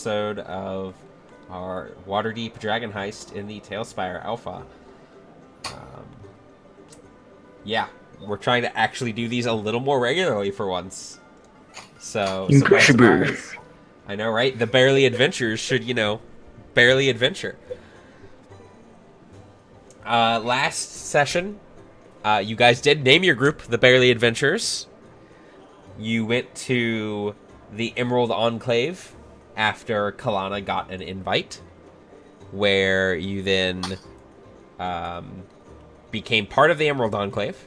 episode of our Waterdeep Dragon Heist in the Spire Alpha. Yeah, we're trying to actually do these a little more regularly for once. So, surprise, surprise. I know, right? The Barely Adventurers should, barely adventure. Last session, you guys did name your group the Barely Adventurers. You went to the Emerald Enclave after Kalana got an invite, where you then became part of the Emerald Enclave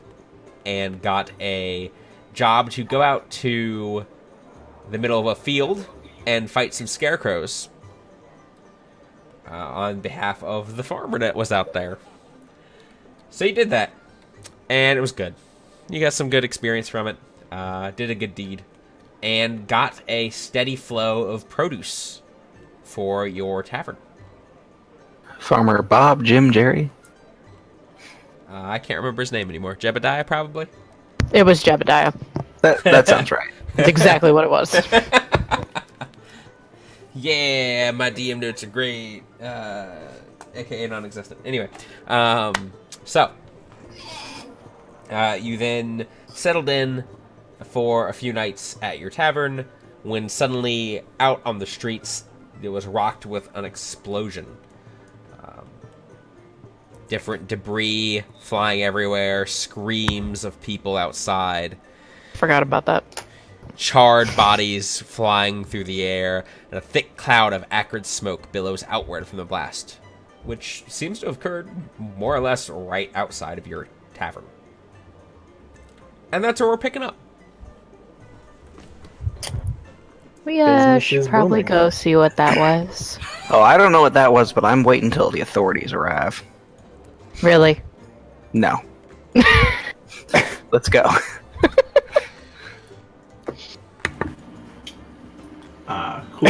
and got a job to go out to the middle of a field and fight some scarecrows on behalf of the farmer that was out there. So you did that, and it was good. You got some good experience from it, did a good deed, and got a steady flow of produce for your tavern. Farmer Bob, Jim, Jerry? I can't remember his name anymore. Jebediah, probably? It was Jebediah. That sounds right. That's exactly what it was. Yeah, my DM notes are great. AKA non-existent. Anyway, so you then settled in for a few nights at your tavern when suddenly out on the streets it was rocked with an explosion. Different debris flying everywhere, screams of people outside. Forgot about that. Charred bodies flying through the air, and a thick cloud of acrid smoke billows outward from the blast, which seems to have occurred more or less right outside of your tavern. And that's where we're picking up. We Business should is probably booming. go see what that was. Oh, I don't know what that was, but I'm waiting until the authorities arrive. Really? No. Let's go. Cool.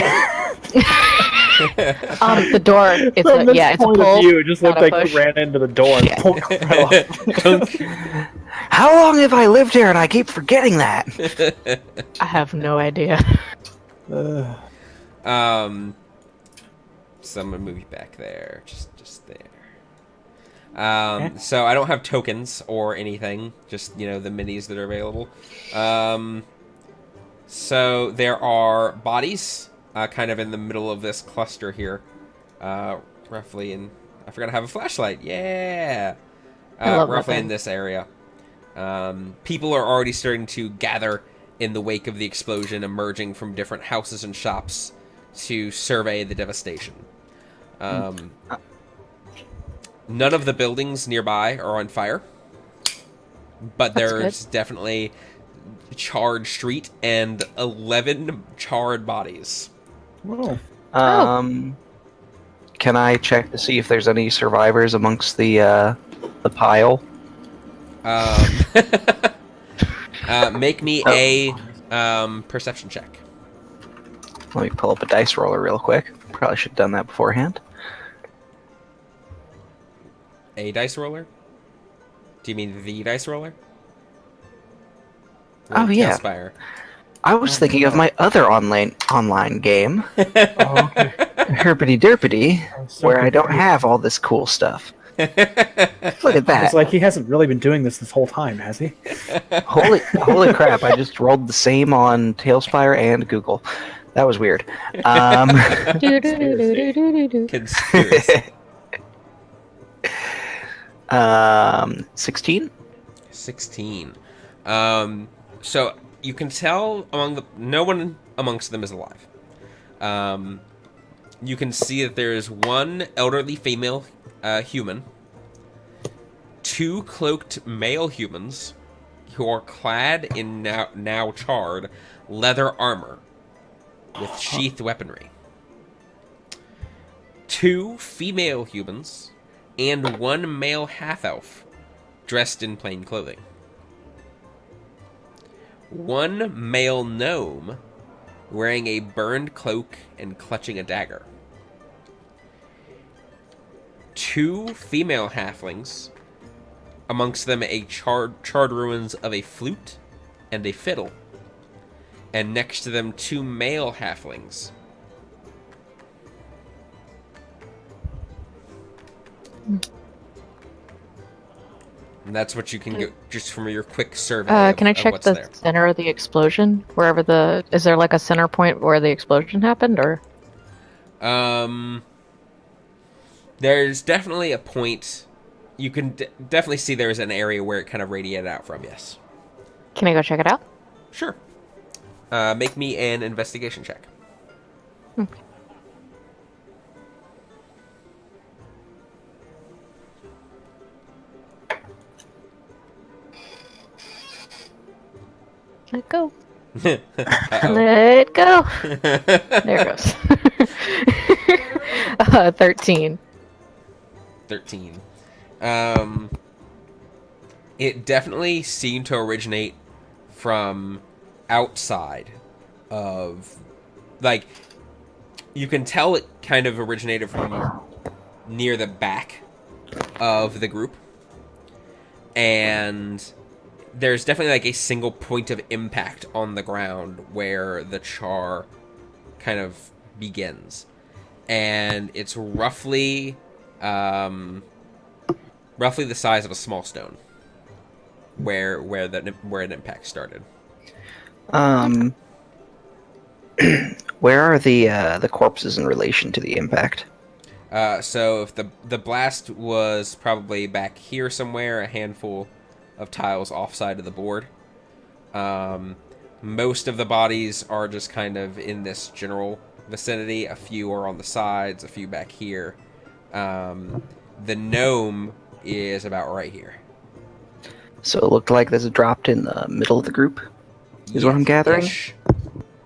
The door. It's From this it's a point pull. of view, it just not looked a like push. he ran into the door and fell off. How long have I lived here and I keep forgetting that? I have no idea. Uh, So I'm gonna move you back there, just there. So I don't have tokens or anything, just the minis that are available. So there are bodies, kind of in the middle of this cluster here, roughly in. I forgot to have a flashlight. Yeah, I love that roughly in thing. this area. People are already starting to gather in the wake of the explosion, emerging from different houses and shops to survey the devastation. None of the buildings nearby are on fire, but That's there's definitely a charred street and 11 charred bodies. whoa. Can I check to see if there's any survivors amongst the pile? Make me a perception check. Let me pull up a dice roller real quick. Probably should have done that beforehand. A dice roller? Do you mean the dice roller? Oh, Or yeah. Spire. I was thinking of my other online game, Oh, okay. Herpity Derpity, I'm so where I don't confused. have all this cool stuff. Look at It's that. like he hasn't really been doing this whole time, has he? Holy crap, I just rolled the same on Tailspire and Google. That was weird. Conspiracy. 16? 16. So you can tell no one amongst them is alive. You can see that there is one elderly female human, two cloaked male humans who are clad in now charred leather armor with sheathed weaponry, two female humans, and one male half-elf dressed in plain clothing. One male gnome wearing a burned cloak and clutching a dagger. Two female halflings, amongst them a charred ruins of a flute and a fiddle. And next to them, two male halflings, And that's what you can get just from your quick survey Can I of check what's the there. center of the explosion? Wherever is there like a center point where the explosion happened, or? There's definitely a point. You can definitely see there's an area where it kind of radiated out from, yes. Can I go check it out? Sure. Make me an investigation check. Okay. Let go. Let go. There it goes. 13. 13. It definitely seemed to originate from outside of, like, you can tell it kind of originated from near the back of the group, and there's definitely like a single point of impact on the ground where the char kind of begins, and it's roughly the size of a small stone where an impact started. Where are the corpses in relation to the impact? So if the blast was probably back here somewhere, a handful of tiles offside of the board. Most of the bodies are just kind of in this general vicinity. A few are on the sides, a few back here. The gnome is about right here. So it looked like this dropped in the middle of the group, is what I'm gathering? Ish.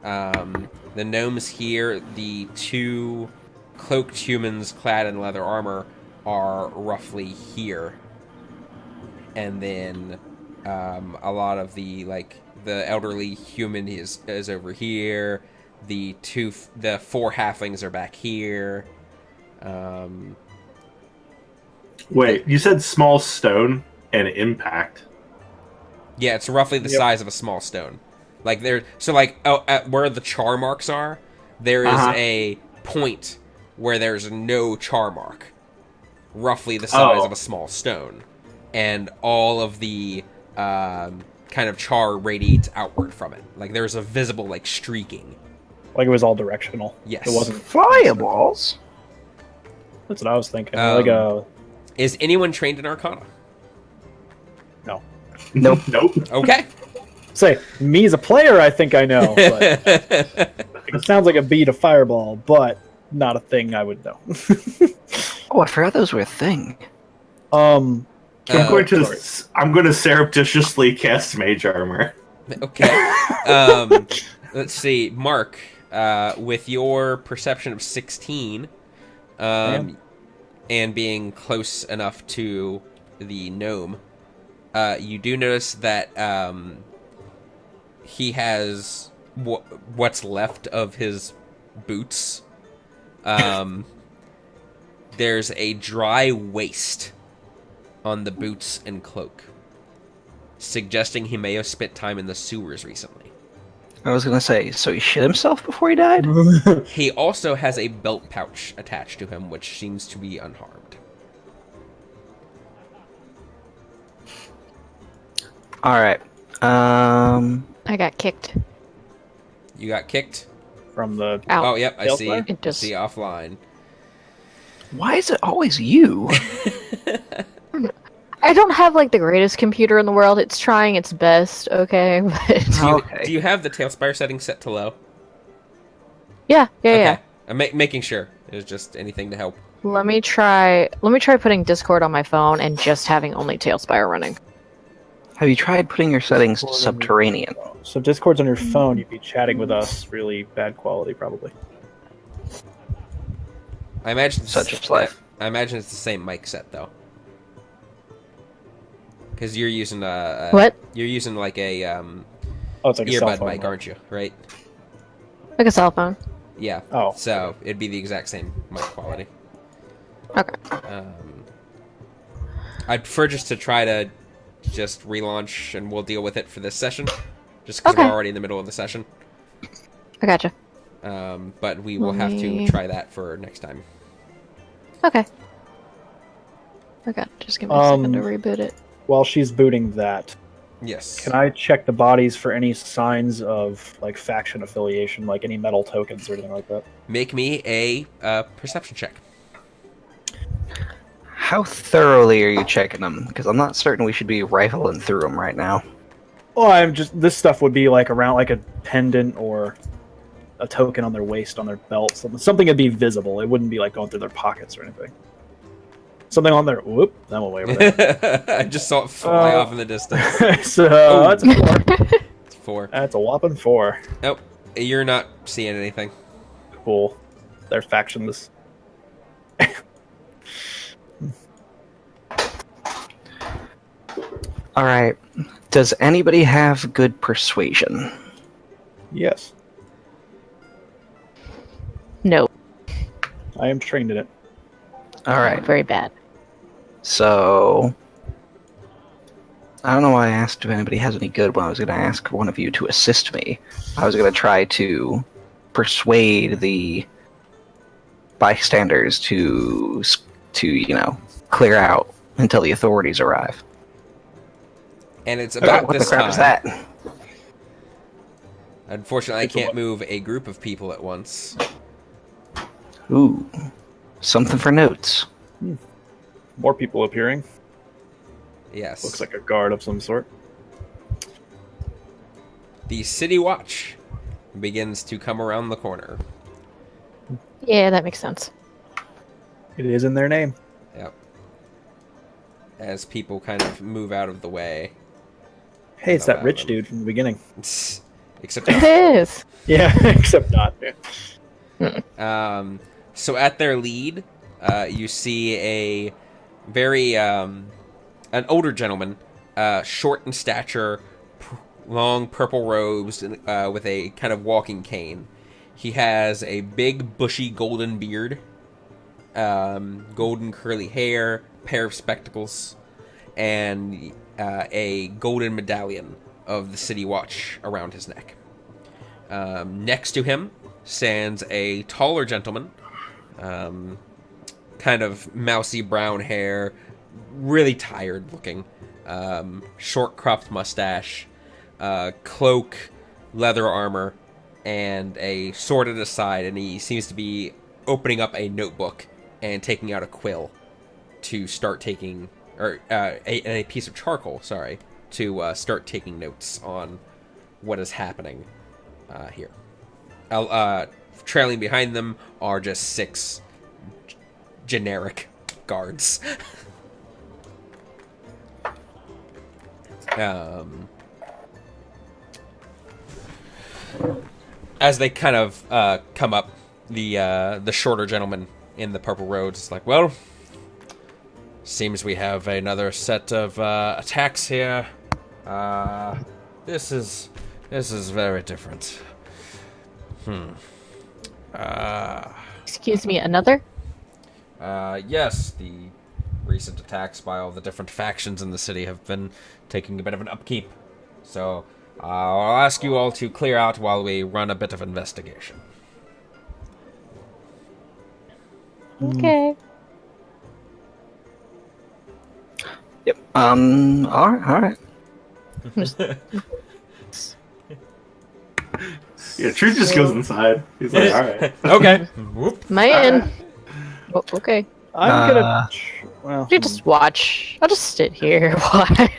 The gnome's here. The two cloaked humans clad in leather armor are roughly here. And then a lot of the elderly human is over here. The four halflings are back here. Wait, you said small stone and impact. Yeah, it's roughly the size of a small stone. Like there, so like where the char marks are, there is a point where there's no char mark, roughly the size of a small stone, and all of the kind of char radiates outward from it. Like there's a visible like streaking. Like it was all directional. Yes. It wasn't. Fireballs? That's what I was thinking. Is anyone trained in Arcana? No. Nope. Nope. Okay. Say, me as a player, I think I know. But it sounds like a beat of fireball, but not a thing I would know. Oh, I forgot those were a thing. I'm going to surreptitiously cast Mage Armor. Okay. Let's see, Mark. With your perception of 16, and being close enough to the gnome, you do notice that he has what's left of his boots. There's a dry waste on the boots and cloak, suggesting he may have spent time in the sewers recently. I was gonna say, so he shit himself before he died? He also has a belt pouch attached to him, which seems to be unharmed. Alright. I got kicked. You got kicked? From the Out. Oh, yep, I see. Elsewhere? It just- I see offline. Why is it always you? I don't have like the greatest computer in the world. It's trying its best, okay? But Okay. Do you have the Tailspire setting set to low? yeah. Okay. I'm making sure. There's just anything to help. Let me try putting Discord on my phone and just having only Tailspire running. Have you tried putting your settings to subterranean? So if Discord's on your phone, you'd be chatting with us. Really bad quality, probably. I imagine Such is life. I imagine it's the same mic set though. Because you're using What? You're using like a Oh, it's like a cell earbud phone. mic, aren't you? Right? Like a cell phone. Yeah. Oh. So it'd be the exact same mic quality. Okay. I'd prefer just to try to just relaunch, and we'll deal with it for this session, just because Okay. we're already in the middle of the session. I gotcha. But we will have to Let me- try that for next time. Okay. Okay, just give me a second to reboot it. While she's booting that, Yes. can I check the bodies for any signs of like faction affiliation, like any metal tokens or anything like that? Make me a perception check. How thoroughly are you checking them? Because I'm not certain we should be rifling through them right now. Oh, this stuff would be like around like a pendant or a token on their waist, on their belt, something that'd be visible. It wouldn't be like going through their pockets or anything. Something on their whoop, that went way over there. I just saw it fly off in the distance. So that's a 4. It's 4. That's a whopping 4. Nope. You're not seeing anything. Cool. They're factionless. All right. Does anybody have good persuasion? Yes, No, I am trained in it. All right. very bad. So, I don't know why I asked if anybody has any good when I was going to ask one of you to assist me. I was going to try to persuade the bystanders to clear out until the authorities arrive. And it's about What this the crap is time. that? Unfortunately, I can't move a group of people at once. Ooh, something for notes. More people appearing. Yes. Looks like a guard of some sort. The City Watch begins to come around the corner. Yeah, that makes sense. It is in their name. Yep. As people kind of move out of the way. Hey, it's that rich dude from the beginning. Except It is. Yeah, except not. so at their lead, you see a very an older gentleman, short in stature, long purple robes, with a kind of walking cane. He has a big bushy golden beard, golden curly hair, pair of spectacles, and a golden medallion of the City Watch around his neck. Next to him stands a taller gentleman, kind of mousy brown hair, really tired looking, short cropped mustache, cloak, leather armor, and a sword at his side, and he seems to be opening up a notebook and taking out a quill to start taking, or a piece of charcoal, sorry, to start taking notes on what is happening here. Trailing behind them are just 6 generic guards. As they kind of come up, the shorter gentleman in the purple robes is like, well, seems we have another set of attacks here. This is very different. Excuse me, another? Yes, the recent attacks by all the different factions in the city have been taking a bit of an upkeep. So I'll ask you all to clear out while we run a bit of investigation. Okay. Yep. All right. Yeah, Truth just goes inside. He's like, all right. Okay. Whoop. Man. Oh, okay. I'm gonna. Well, You just watch. I'll just sit here. Why?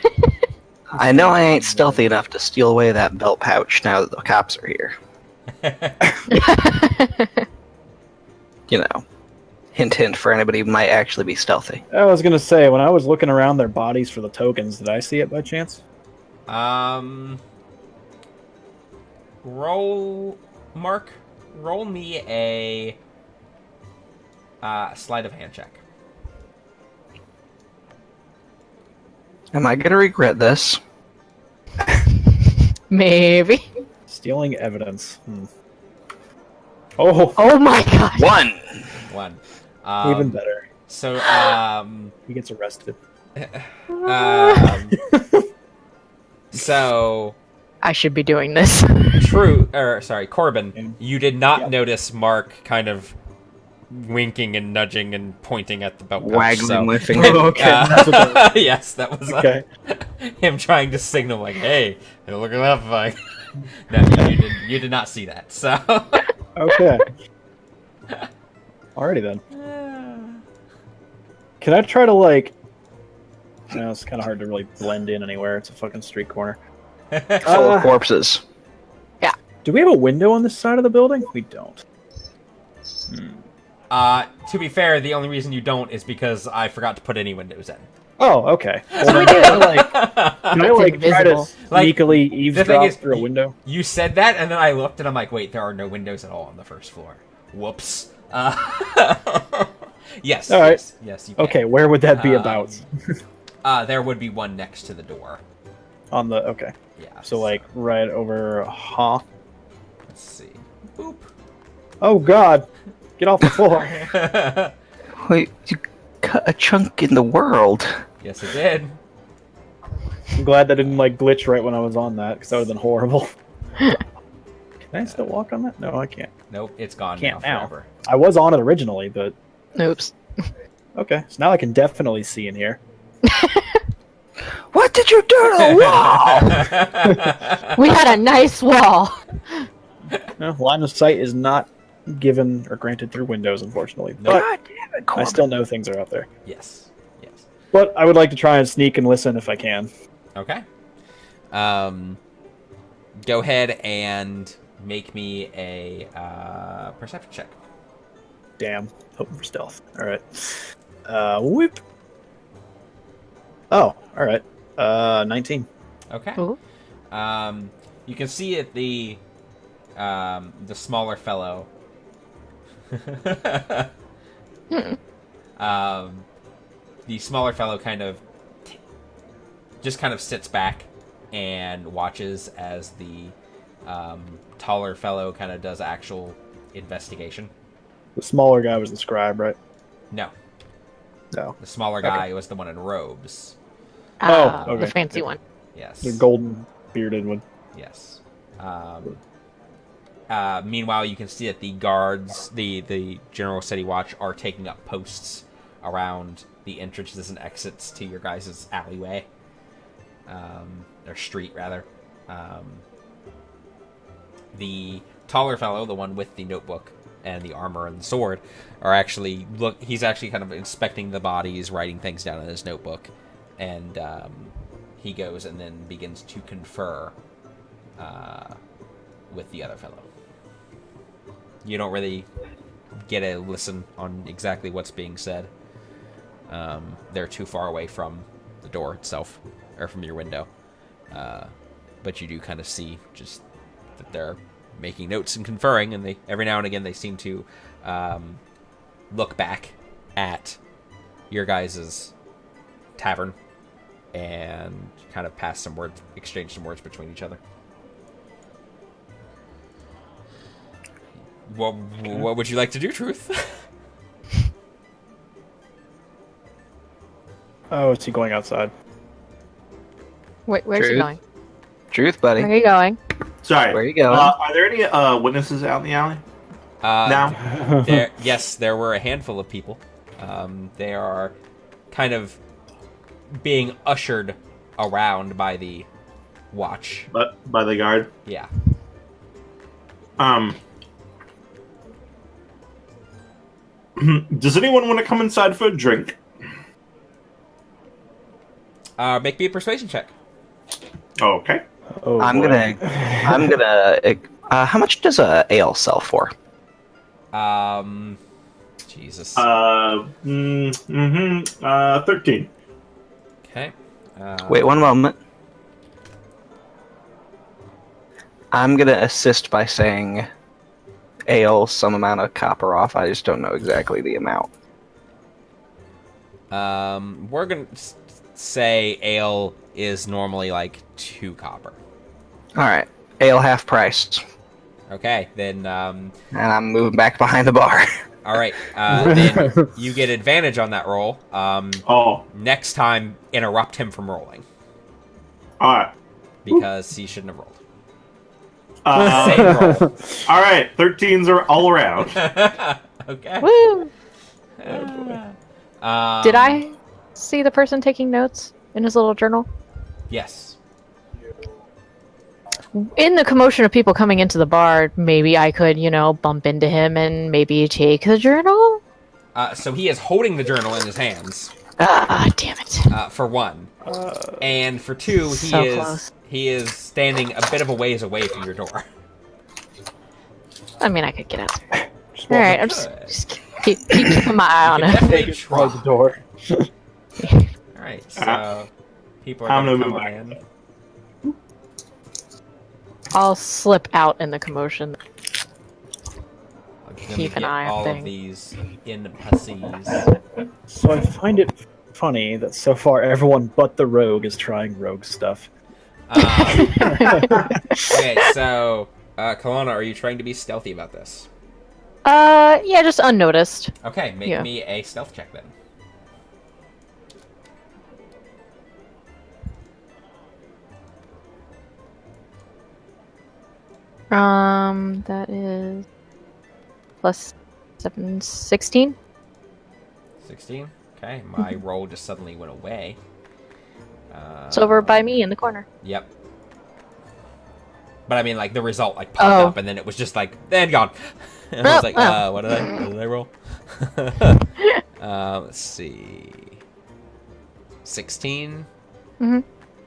I know I ain't stealthy enough to steal away that belt pouch now that the cops are here. You know, hint, hint for anybody who might actually be stealthy. I was gonna say, when I was looking around their bodies for the tokens, did I see it by chance? Roll me a sleight of hand check. Am I gonna regret this? Maybe. Stealing evidence. Oh, Oh my god. 1. 1. even better. So, He gets arrested. so I should be doing this. Corbin, you did not notice Mark kind of winking and nudging and pointing at the belt pouch. Waggling my finger. Oh, okay, that's what that Yes, that was Okay. him trying to signal, like, "Hey, look at that thing." No, you did not see that. So, Okay. Alrighty then. Can I try to like? No, it's kind of hard to really blend in anywhere. It's a fucking street corner. Full of corpses. Do we have a window on this side of the building? We don't. to be fair, the only reason you don't is because I forgot to put any windows in. Oh, okay. Well, So we then do. Can I like try to invisible. sneakily eavesdrop is, through a window? You said that, and then I looked, and I'm like, wait, there are no windows at all on the first floor. Whoops. Yes. All right. Yes, you can. Okay, where would that be about? There would be one next to the door. On the okay. Yeah. So like right over. Let's see. Boop. Oh God! Get off the floor. Wait, you cut a chunk in the world. Yes, it did. I'm glad that didn't like glitch right when I was on that because that would have been horrible. Can I still walk on that? No, I can't. Nope, it's gone Can't now now. forever. I was on it originally, but Oops. okay. So now I can definitely see in here. What did you do to the wall? We had a nice wall. No, line of sight is not given or granted through windows, unfortunately. Nope. But God damn it, I Corbin. still know things are out there. Yes. Yes. But I would like to try and sneak and listen if I can. Okay. Go ahead and make me a perception check. Damn. Hoping for stealth. Alright. Whoop. Oh, alright. 19. Okay. Ooh. You can see it the smaller fellow. The smaller fellow kind of sits back and watches as the taller fellow kind of does actual investigation. The smaller guy was the scribe, right? No, No. the smaller guy was the one in robes. okay. The fancy one. Yes. The golden bearded one. Yes. Meanwhile, you can see that the guards, the General City Watch, are taking up posts around the entrances and exits to your guys' alleyway. Or street, rather. The taller fellow, the one with the notebook and the armor and the sword, he's actually kind of inspecting the bodies, writing things down in his notebook, and he goes and then begins to confer with the other fellow. You don't really get a listen on exactly what's being said. They're too far away from the door itself, or from your window. But you do kind of see just that they're making notes and conferring, and every now and again they seem to look back at your guys' tavern and kind of exchange some words between each other. What would you like to do, Truth? Oh, is he going outside? Where's he Truth. going? Truth, buddy. Where are you going? Sorry. Where you going? Are there any witnesses out in the alley now? Yes, there were a handful of people. They are kind of being ushered around by the watch. But by the guard. Yeah. Does anyone want to come inside for a drink? Make me a persuasion check. Okay. Oh, I'm boy. gonna. How much does a ale sell for? Jesus. 13. Okay. Wait one moment. I'm gonna assist by saying ale some amount of copper off. I just don't know exactly the amount. We're gonna say ale is normally like 2 copper. All right, ale half price, Okay, then. and I'm moving back behind the bar. All right. Then you get advantage on that roll. Next time, interrupt him from rolling Alright. because he shouldn't have rolled. Same roll. Alright, 13s are all around. Okay. Woo! Um, Did I see the person taking notes in his little journal? Yes. In the commotion of people coming into the bar, maybe I could, bump into him and maybe take the journal? So he is holding the journal in his hands. Ah, damn it. For one. And for two, Close. he is standing a bit of a ways away from your door. I mean, I could get out there. Just walk Alright, up I'm just keeping my eye on You can him. definitely close the try. door. Alright, so people are going to come on in. I'll slip out in the commotion. Let Keep me an get eye on all things. of these in pussies. So I find it funny that so far everyone but the rogue is trying rogue stuff. Okay, so, Kalana, are you trying to be stealthy about this? Yeah, just unnoticed. Okay, make Yeah. me a stealth check then. That is plus 7, 16. 16? Okay, my roll just suddenly went away. It's over by me in the corner. Yep. But I mean, like, the result, like, popped up, and then it was just, like, then gone. And I was like, what did I roll? Let's see. 16? Mhm.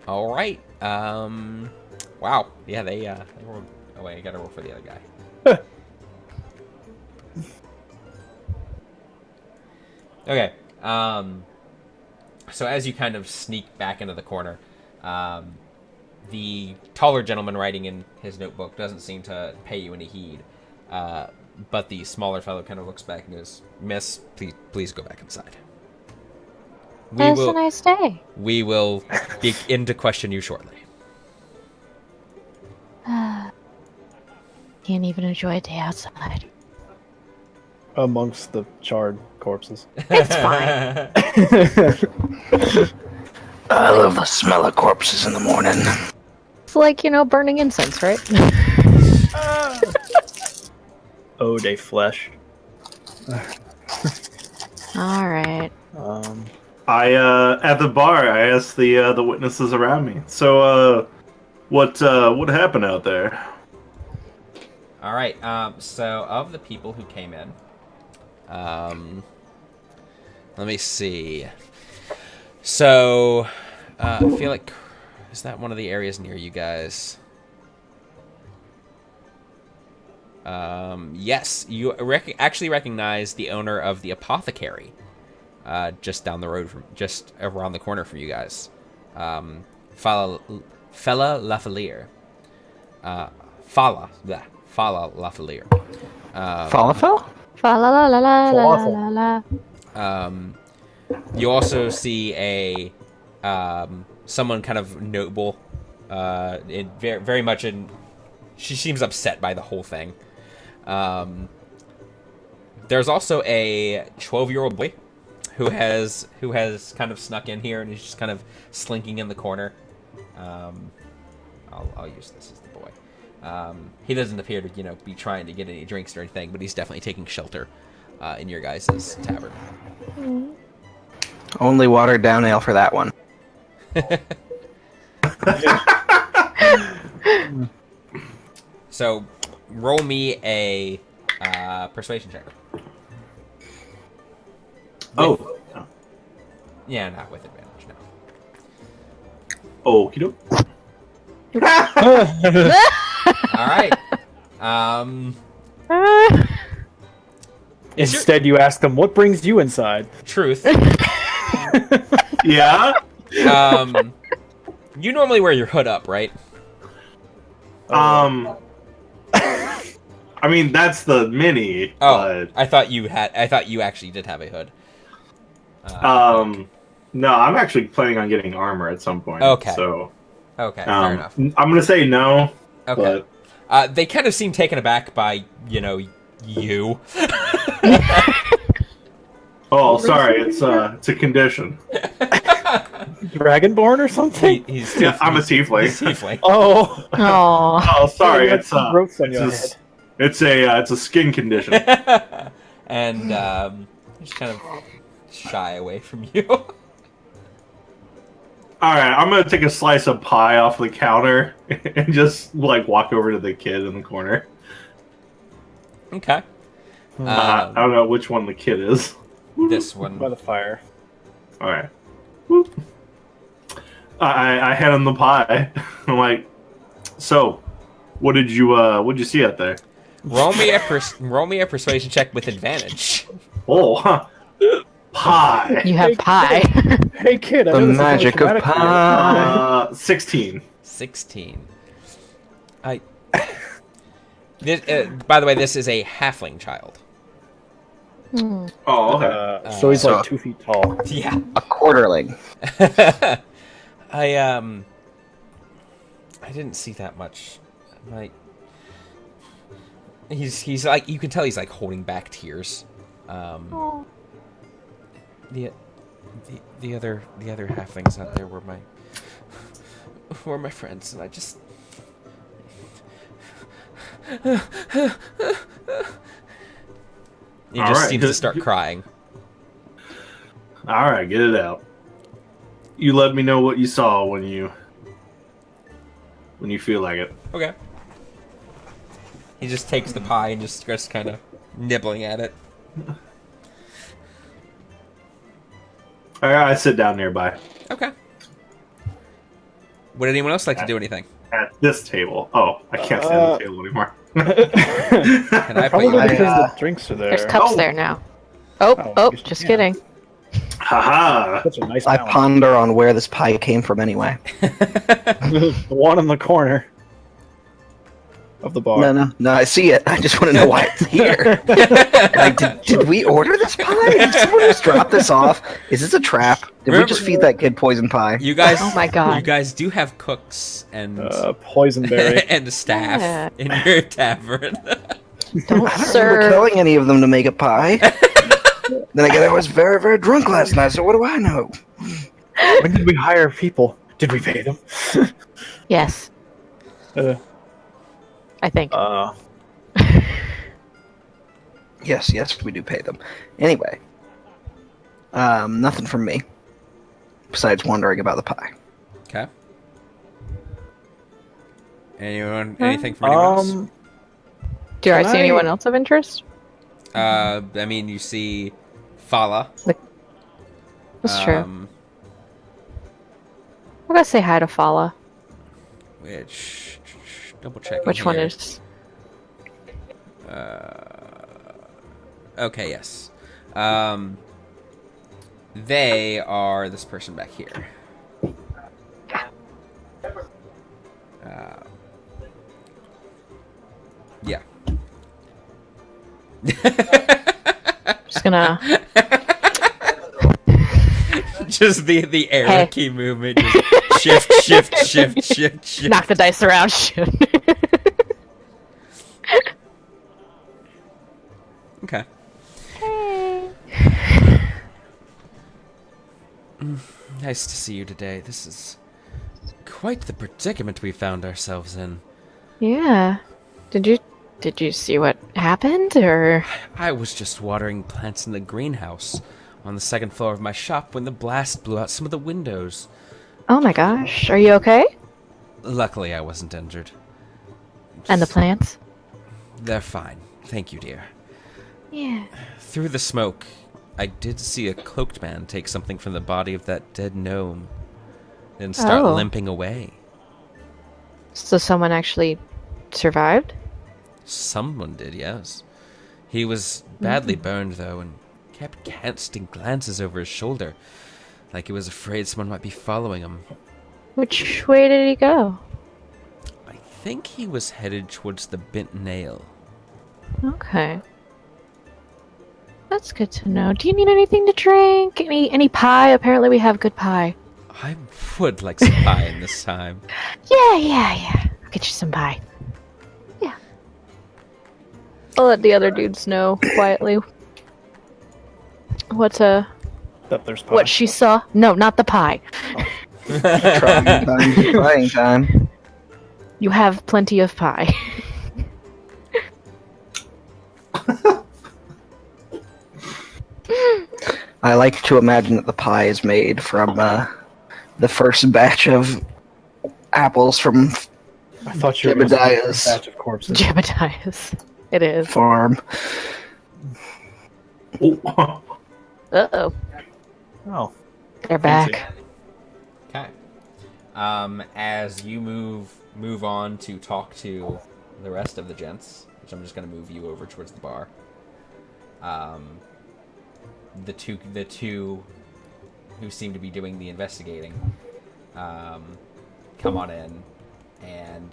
All right. Wow. Yeah, they rolled. Oh, wait, I gotta roll for the other guy. Okay. So as you kind of sneak back into the corner, the taller gentleman writing in his notebook doesn't seem to pay you any heed. But the smaller fellow kind of looks back and goes, "Miss, please go back inside. It's a nice day. We will begin to question you shortly." Can't even enjoy a day outside. Amongst the charred corpses. It's fine. I love the smell of corpses in the morning. It's like, burning incense, right? Oh, they flesh. Alright. At the bar, I asked the witnesses around me. So, what happened out there? All right. So of the people who came in, let me see. So, I feel like, is that one of the areas near you guys? Yes, you actually recognize the owner of the apothecary, just down the road just around the corner from you guys. Fala Lafalier. Fala Lafalier. Falafel? Fa la la la la la la la. You also see a someone kind of noble, very much in. She seems upset by the whole thing. There's also a 12-year-old boy who has kind of snuck in here and is just kind of slinking in the corner. I'll use this as the boy. He doesn't appear to be trying to get any drinks or anything, but he's definitely taking shelter in your guys' tavern. Only watered down ale for that one. So, roll me a persuasion check. Oh. Yeah, not with advantage, no. Okie doke. All right. Instead, you ask them, what brings you inside? Truth. Yeah? You normally wear your hood up, right? I mean, that's the mini, Oh, I thought you actually did have a hood. but... No, I'm actually planning on getting armor at some point. Okay. So, Okay, fair enough. I'm gonna say no. Okay. They kind of seem taken aback by, you. Oh, sorry. It's a condition. Dragonborn or something? Yeah, I'm a tiefling. He's tiefling. Oh. Oh. Oh, sorry. You have some growths on your head. It's a skin condition. and just kind of shy away from you. All right, I'm gonna take a slice of pie off the counter and just like walk over to the kid in the corner. Okay. I don't know which one the kid is. This one. By the fire. All right. Whoop. I hand him the pie. I'm like, so, what'd you see out there? Roll me a persuasion check with advantage. Oh, huh. Pie. You have pie. Hey kid, I The know this is magic of really traumatic for you. pie. 16. 16. By the way, this is a halfling child. Oh, okay. So he's So- like 2 feet tall. Yeah. A quarterling. I didn't see that much. He's like, you can tell he's like holding back tears. The other halflings out there were my friends, and I just. He just Alright, seems to start crying. All right, get it out. You let me know what you saw when you feel like it. Okay. He just takes the pie and just starts kind of nibbling at it. All right, I sit down nearby Okay. Would anyone else like to do anything? at this table. Oh, I can't sit at the table anymore. Can I put Probably you because I, the drinks are there. There's cups Oh. there now. Oh, Oh, just- just yeah. kidding. Haha! Such a nice I balance. ponder on where this pie came from anyway. The one in the corner of the bar. No, I see it. I just want to know why it's here. Like, did we order this pie? Did someone just drop this off? Is this a trap? Did we just feed that kid poison pie? You guys, Oh my God. You guys do have cooks and Poisonberry. and a staff Yeah. in your tavern. Don't I don't remember serve. killing any of them to make a pie. Then again, I was very, very drunk last night, so what do I know? When did we hire people? Did we pay them? Yes, Uh, I think. Yes, we do pay them. Anyway, nothing from me. Besides wondering about the pie. Okay. Anything from anyone else? Do I can see I- anyone else of interest? I mean, you see Fala. That's true. um, I'm gonna say hi to Fala. Which double check. Which one is? Okay, yes. They are this person back here. Yeah. Just gonna. Just the arrow Hey. key movement. Just shift. Knock the dice around. Shit. Okay. Nice to see you today. This is quite the predicament we found ourselves in. Yeah. Did you see what happened, or? I was just watering plants in the greenhouse on the second floor of my shop when the blast blew out some of the windows. Oh my gosh, are you okay? Luckily, I wasn't injured. And the plants? They're fine. Thank you, dear. Yeah. Through the smoke, I did see a cloaked man take something from the body of that dead gnome and start Oh. limping away. So someone actually survived? Someone did, yes. He was badly burned, though, and kept casting glances over his shoulder, like he was afraid someone might be following him. Which way did he go? I think he was headed towards the Bent Nail. Okay. That's good to know. Do you need anything to drink? Any pie? Apparently we have good pie. I would like some pie in this time. Yeah. I'll get you some pie. Yeah. I'll let the other dudes know quietly. that there's pie. What she saw? No, not the pie. Trying time. You have plenty of pie. I like to imagine that the pie is made from the first batch of apples from I thought you were going to say Jebediah's a batch of corpses. Jebediah's. It is. farm. Oh. Uh-oh. Oh, They're Fancy. back. Okay. As you move on to talk to the rest of the gents, which I'm just going to move you over towards the bar. The two who seem to be doing the investigating come on in and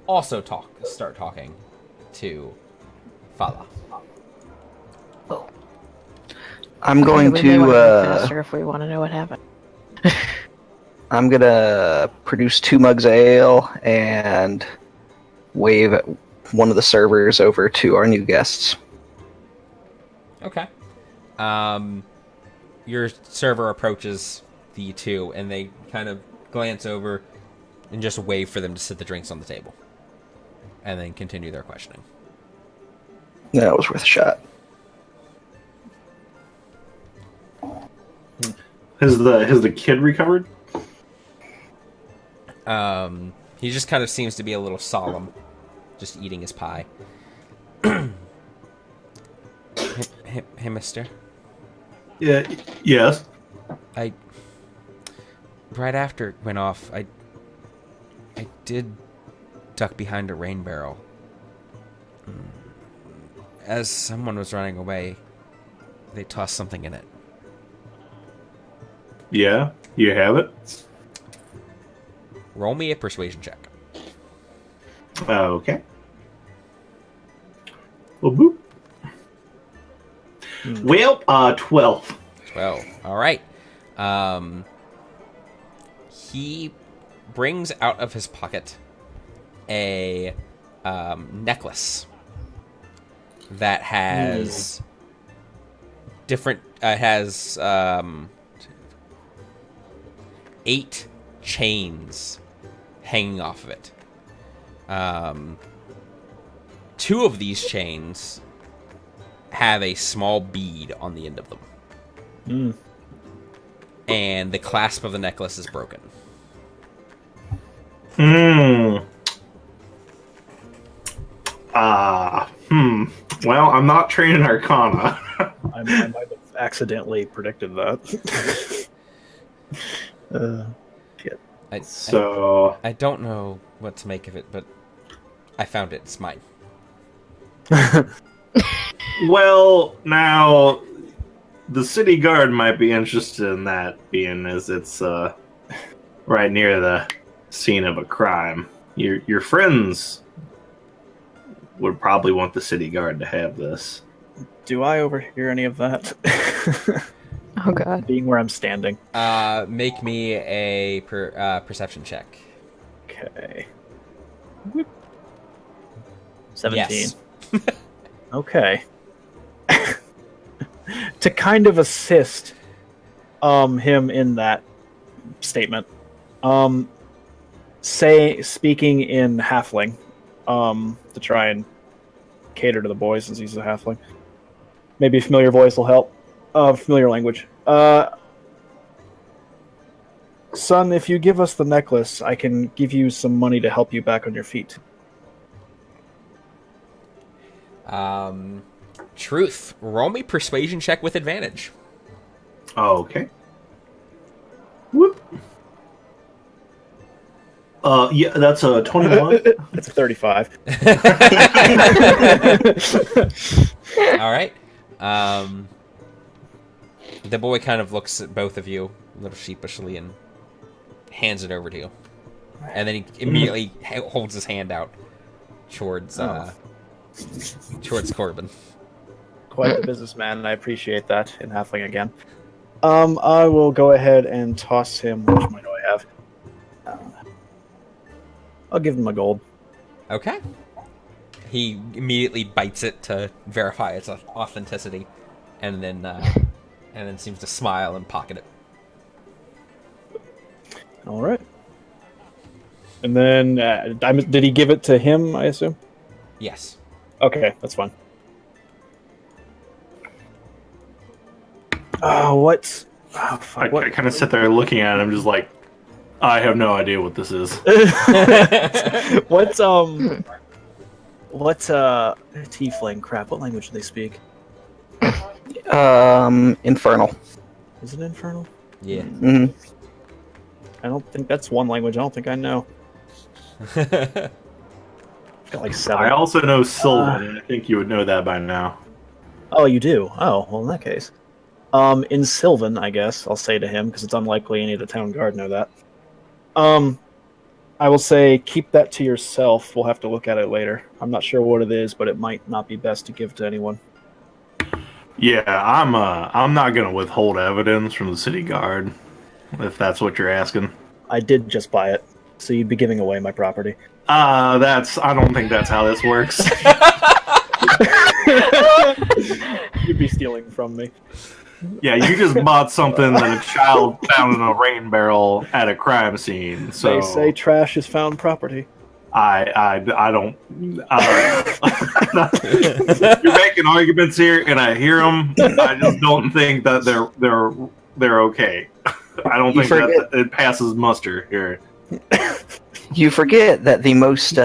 also start talking to Fala. Oh. I'm going We may want to move faster if we want to know what happened. I'm gonna produce 2 mugs of ale and wave one of the servers over to our new guests. Okay. Your server approaches the two, and they kind of glance over and just wave for them to set the drinks on the table, and then continue their questioning. That was worth a shot. Has the kid recovered? He just kind of seems to be a little solemn, just eating his pie. Hey, mister. Yeah. Yes. Right after it went off, I did duck behind a rain barrel. As someone was running away, they tossed something in it. Yeah. You have it. Roll me a persuasion check. Okay. Well, boop. Well, 12. 12. All right. He brings out of his pocket a necklace that has different. Has 8 chains hanging off of it. 2 of these chains have a small bead on the end of them. And the clasp of the necklace is broken. Well, I'm not trained in Arcana. I might have accidentally predicted that. I don't know what to make of it, but I found it. It's mine. Well, now the city guard might be interested in that, being as it's right near the scene of a crime. Your friends would probably want the city guard to have this. Do I overhear any of that? Oh god. Being where I'm standing. Make me a perception check. Okay. Whoop. 17. Yes. Okay. To kind of assist him in that statement, speaking in Halfling, to try and cater to the boy since he's a Halfling. Maybe a familiar voice will help. Familiar language. Son, if you give us the necklace, I can give you some money to help you back on your feet. Truth. Roll me persuasion check with advantage. Okay. Whoop. Yeah, that's a 21. It's a 35. All right. The boy kind of looks at both of you a little sheepishly and hands it over to you. And then he immediately holds his hand out towards Corbin. Quite the businessman, and I appreciate that in Halfling again. I will go ahead and toss him. Which money do I have? I'll give him a gold. Okay. He immediately bites it to verify its authenticity, and then seems to smile and pocket it. All right. And then, did he give it to him? I assume. Yes. Okay, that's fine. What's... Oh, fuck. I kind of sit there looking at it. I'm just like, I have no idea what this is. What's tiefling? Crap, what language do they speak? Infernal. Is it infernal? Yeah. Hmm. I don't think that's one language I don't think I know. Got like 7. I also know Sylvan, and I think you would know that by now. Oh, you do? Oh, well, in that case. In Sylvan, I guess, I'll say to him, because it's unlikely any of the town guard know that. I will say, keep that to yourself. We'll have to look at it later. I'm not sure what it is, but it might not be best to give to anyone. Yeah, I'm not gonna withhold evidence from the city guard, if that's what you're asking. I did just buy it, so you'd be giving away my property. I don't think that's how this works. You'd be stealing from me. Yeah, you just bought something that a child found in a rain barrel at a crime scene. So They say trash is found property. I don't. You're making arguments here, and I hear them. I just don't think that they're okay. I don't think that it passes muster here. You forget that the most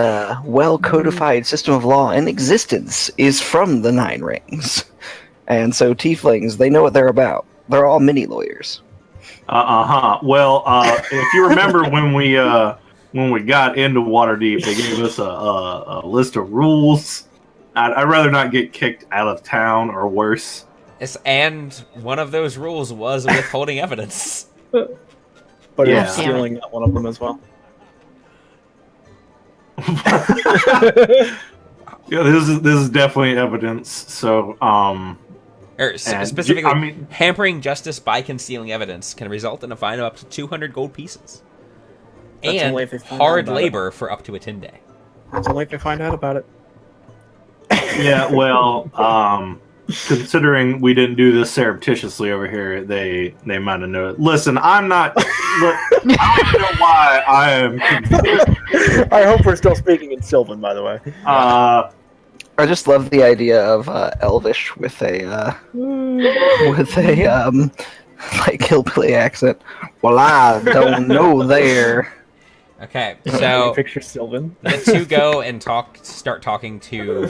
well-codified system of law in existence is from the Nine Rings. And so tieflings, they know what they're about. They're all mini-lawyers. Well, if you remember when we got into Waterdeep, they gave us a list of rules. I'd rather not get kicked out of town or worse. Yes, and one of those rules was withholding evidence. But Yeah. I'm stealing one of them as well. Yeah, this is definitely evidence. So, Specifically, hampering justice by concealing evidence can result in a fine of up to 200 gold pieces. That's And only if they find hard out about labor for up to a 10-day. That's only if they find out about it. yeah, well, considering we didn't do this surreptitiously over here, they might have known it. Listen, I'm not. I don't even know why I am confused. I hope we're still speaking in Sylvan, by the way. I just love the idea of Elvish with a like hillbilly accent. Well, I don't know there. Okay, so Picture Sylvan. the two go and start talking to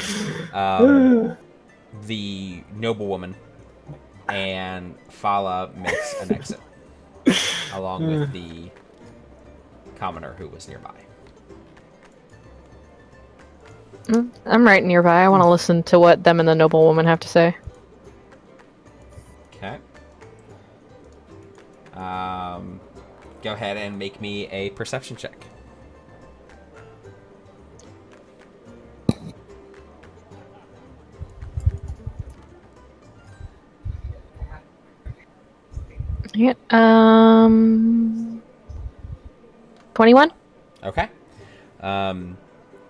the noblewoman, and Fala makes an exit along with the commoner who was nearby. I'm right nearby. I want to listen to what them and the noblewoman have to say. Okay. Go ahead and make me a perception check. Yeah, 21? Okay.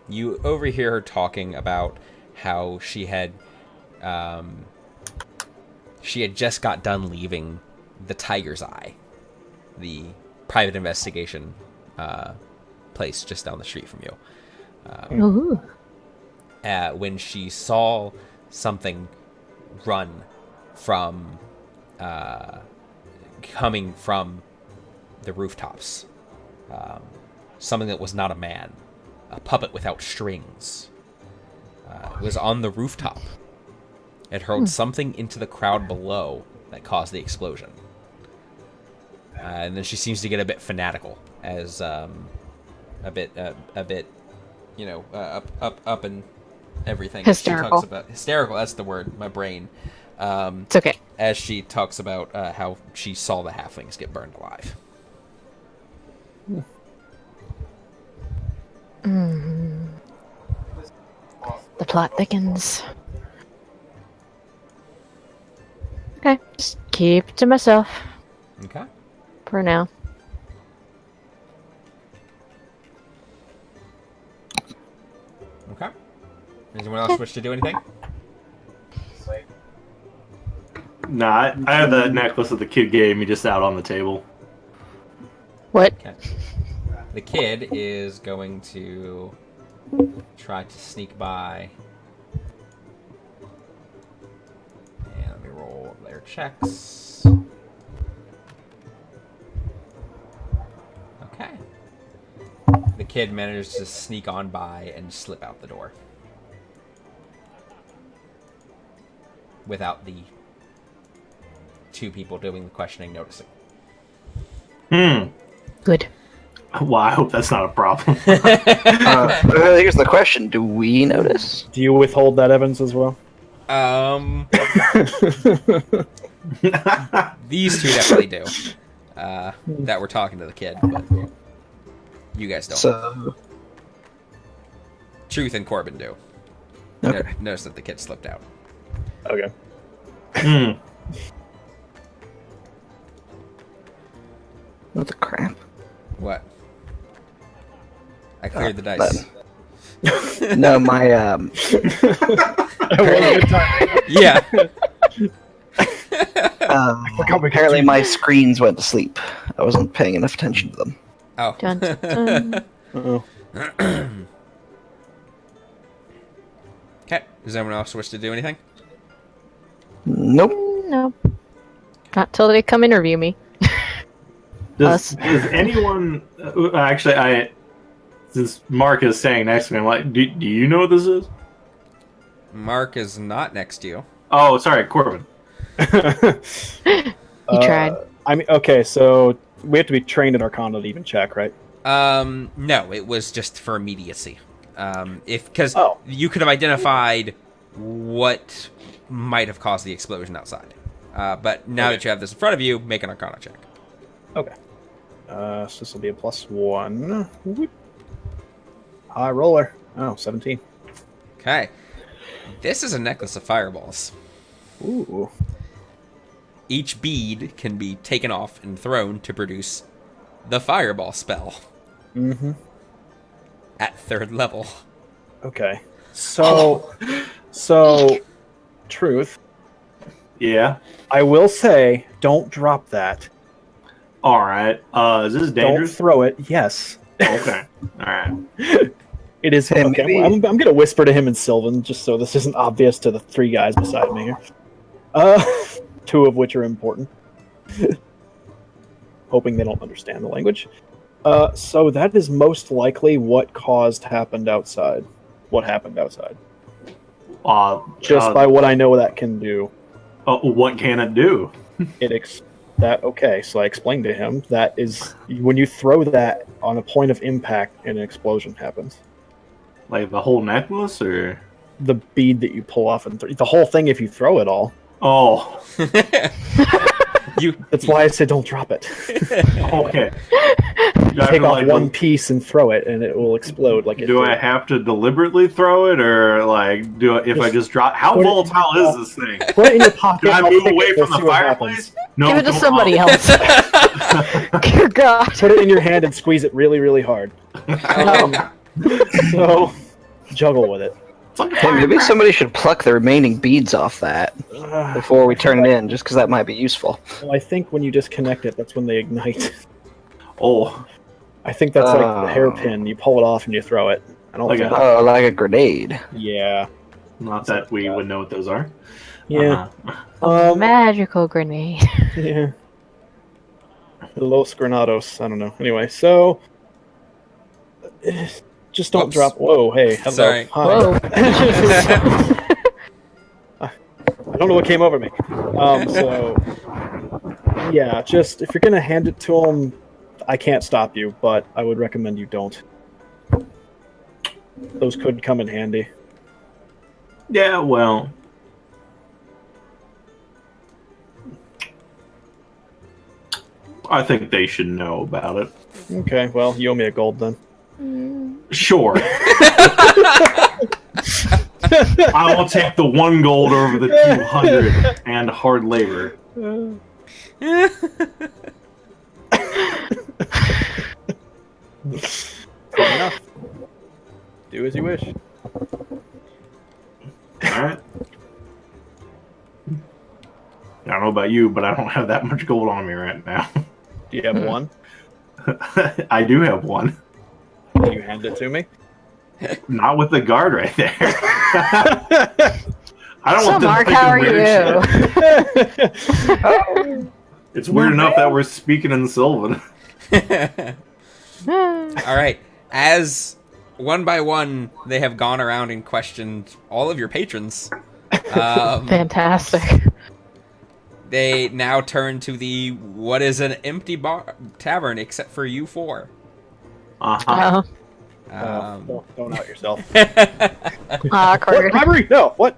You overhear her talking about how she had just got done leaving the Tiger's Eye, the private investigation place just down the street from you. Ooh. When she saw something run from coming from the rooftops, something that was not a man, a puppet without strings, was on the rooftop. It hurled something into the crowd below that caused the explosion. And then she seems to get a bit fanatical, as a bit, you know, up and everything. Hysterical. She talks about hysterical. That's the word. My brain. It's okay. As she talks about how she saw the halflings get burned alive. The plot thickens. Okay, just keep it to myself Okay. for now. Okay. Does anyone else wish to do anything? Nah, I have that necklace that the kid gave me just out on the table. What? Okay. The kid is going to try to sneak by. And let me roll. roll their checks. Okay. The kid manages to sneak on by and slip out the door. Without the two people doing the questioning noticing. Good. Well, I hope that's not a problem. Here's the question: do we notice? Do you withhold that evidence as well? These two definitely do. That we're talking to the kid, but you guys don't. So, Truth and Corbin do. okay. Notice that the kid slipped out. Okay. What the crap? What? I cleared the dice. No, my Yeah. apparently my screens went to sleep. I wasn't paying enough attention to them. Oh. Dun, dun, dun. Uh-oh. Okay. Does anyone else wish to do anything? Nope. No. Not till they come interview me. Does anyone actually? Since Mark is standing next to me, I'm like, do you know what this is? Mark is not next to you. Oh, sorry, Corbin. You tried. I mean, okay, so we have to be trained in Arcana to even check, right? No, it was just for immediacy. Because Oh. you could have identified what might have caused the explosion outside. But now that you have this in front of you, make an Arcana check. Okay. So this will be a +1. Whoop. High roller. Oh, 17. Okay. This is a necklace of fireballs. Ooh. Each bead can be taken off and thrown to produce the fireball spell Mm-hmm. at 3rd level. Okay. So, truth. Yeah. I will say, don't drop that. All right. Is this Don't dangerous? throw it. Yes. Okay. All right. It is. Hey, Okay, maybe- I'm going to whisper to him in Sylvan, just so this isn't obvious to the 3 guys beside me here. 2 of which are important. Hoping they don't understand the language. So that is most likely what happened outside. What happened outside. Just by what I know that can do. What can it do? Okay, so I explained to him that is when you throw that on a point of impact, an explosion happens. Like the whole necklace, or The bead that you pull off and the whole thing if you throw it all. oh, That's why I said don't drop it. okay. You take off one piece and throw it, and it will explode like it Do did. I have to deliberately throw it, or like if I just drop? How put it in volatile your is this thing? Put it in your pocket. Can I I'll move pick away it, from we'll the see what fireplace? happens. No, Give it to come somebody on. else. Dear God. Put it in your hand and squeeze it really, really hard. So juggle with it. It's like a Hey, maybe firecracker. somebody should pluck the remaining beads off that before we turn it in, just because that might be useful. Well, I think when you disconnect it, that's when they ignite. Oh, I think that's like the hairpin. You pull it off and you throw it. I don't Like think. Oh, like a grenade. Yeah. not that we would know what those are. Yeah. Magical grenade. Yeah. Los Granados. I don't know. Anyway, so just don't Oops. drop. Whoa, hey, hello. Sorry. Hi. Whoa. I don't know what came over me. So yeah, just if you're gonna hand it to him, I can't stop you, but I would recommend you don't. Those could come in handy. Yeah, well, I think they should know about it. Okay, well, you owe me a gold then. Sure. I will take the 1 gold over the 200 and hard labor. Fair enough. Do as you wish. Alright. I don't know about you, but I don't have that much gold on me right now. Do you have one? I do have one. Can you hand it to me? Not with the guard right there. I don't So, want them Mark, thinking how are weird shit. It's weird enough that we're speaking in Sylvan. All right. As one by one, they have gone around and questioned all of your patrons. Fantastic. They now turn to the what is an empty tavern except for you four. Uh-huh. Don't out yourself. Awkward. What, robbery? No. What?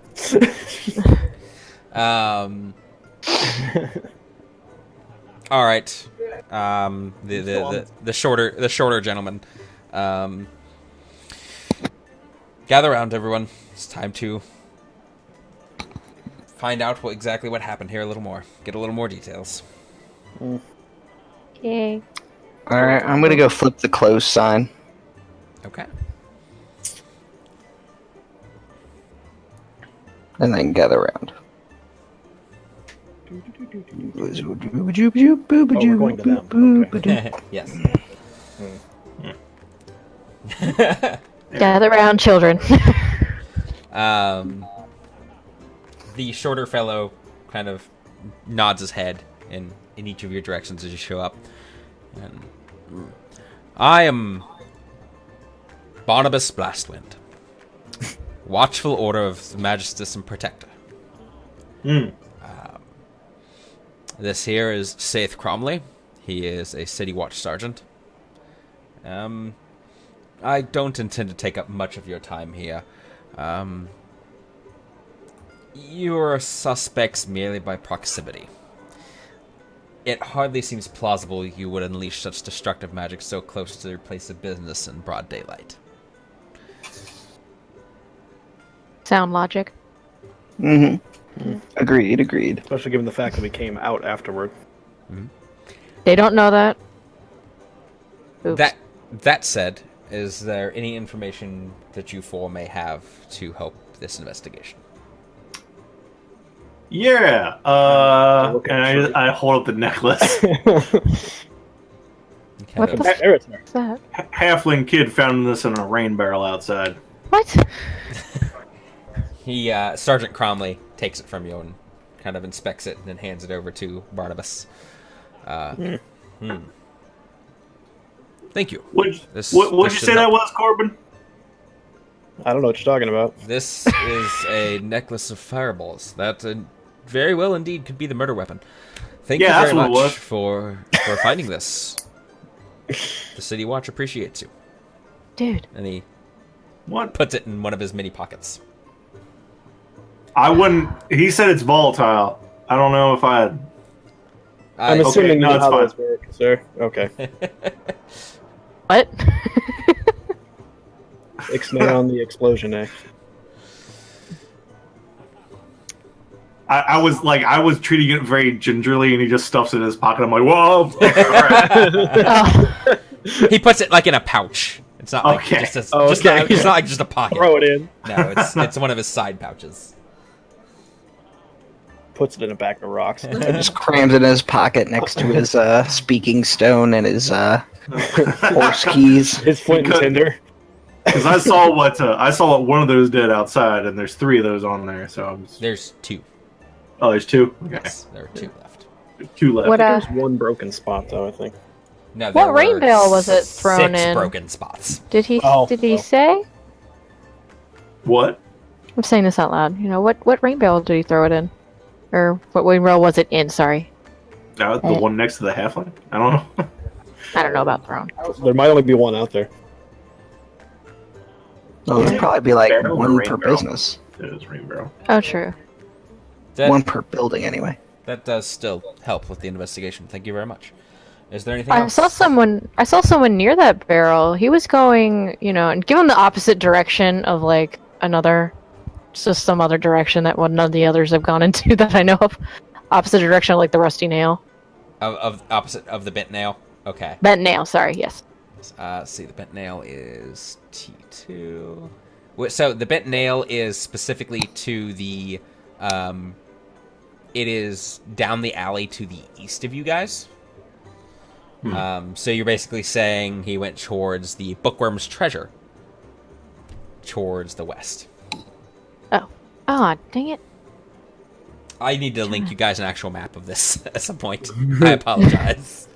All right. The shorter gentleman. Gather around, everyone. It's time to find out exactly what happened here a little more. Get a little more details. Yay. All right, I'm gonna go flip the close sign. Okay. And then gather around. We're going to them. Okay. Yes. Gather round, children. The shorter fellow kind of nods his head in each of your directions as you show up. And I am Barnabas Blastwind, watchful order of the Magistus and Protector. This here is Saith Cromley. He is a City Watch Sergeant. I don't intend to take up much of your time here. You're suspects merely by proximity. It hardly seems plausible you would unleash such destructive magic so close to your place of business in broad daylight. Sound logic. Agreed. Especially given the fact that we came out afterward. They don't know that. Oops. That said, is there any information that you four may have to help this investigation? Yeah. And I hold up the necklace. What the There it's there. What's that? Halfling kid found this in a rain barrel outside. What? He, Sergeant Cromley, takes it from you and kind of inspects it and then hands it over to Barnabas. Thank you. What'd you This say should that help. was, Corbin? I don't know what you're talking about. This is a necklace of fireballs. That very well indeed could be the murder weapon. Thank you Yeah, very that's what it was. much for finding this. The City Watch appreciates you. Dude. And he What? puts it in one of his mini pockets. I wouldn't. He said it's volatile. I don't know if I. I'm I- assuming no, you know it's how fine. those work, sir. Okay. What? Ixnay on the explosion, eh? I was treating it very gingerly, and he just stuffs it in his pocket. I'm like, whoa! All right. Oh, He puts it like in a pouch. It's not like Okay. just Oh, just okay. not, it's not like just a pocket. Throw it in. No, it's one of his side pouches. Puts it in a bag of rocks. Just crams it in his pocket next to his speaking stone and his horse keys. His flint and Because- tinder. Because I saw what one of those did outside, and there's 3 of those on there. So I'm just, There's 2. oh, there's 2. Okay, Yes, there are 2 left. there's 2 left. What, There's one broken spot, though, I think. No, What there rain were barrel was it thrown 6 in? broken spots. did he Oh, did he oh. say? What? I'm saying this out loud. You know, what rain barrel did he throw it in? Or what rain barrel was it in, sorry. The one next to the halfling? I don't know. I don't know about thrown. There might only be one out there. Oh, there'd probably be like Barrel or one rain per barrel? business. It is rain barrel. Oh, true. One per building, anyway. That does still help with the investigation. Thank you very much. Is there anything I else? saw someone near that barrel. He was going, you know, and given the opposite direction of like another, just some other direction that none of the others have gone into that I know of. Opposite direction of like the rusty nail. Of opposite of the bent nail? Okay. Bent nail, sorry, yes. See, the bent nail is T2. So the bent nail is specifically to the, it is down the alley to the east of you guys. So you're basically saying he went towards the Bookworm's Treasure, towards the west. Oh, dang it. I need to link you guys an actual map of this at some point. I apologize.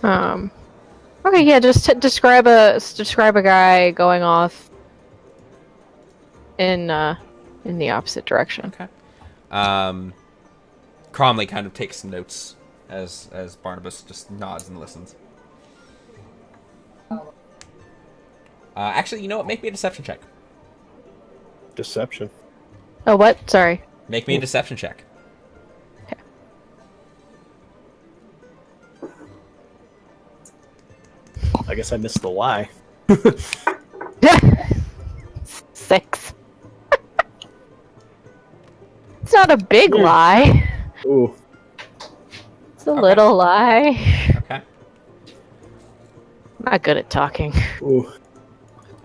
Okay, yeah, just describe a guy going off in the opposite direction. Okay. Cromley kind of takes some notes as Barnabas just nods and listens. Actually, you know what? Make me a deception check. Deception. Oh, what? Sorry. Make me a deception check. I guess I missed the lie. 6. It's not a big lie. Ooh. It's a little lie. Okay. Not good at talking. Ooh.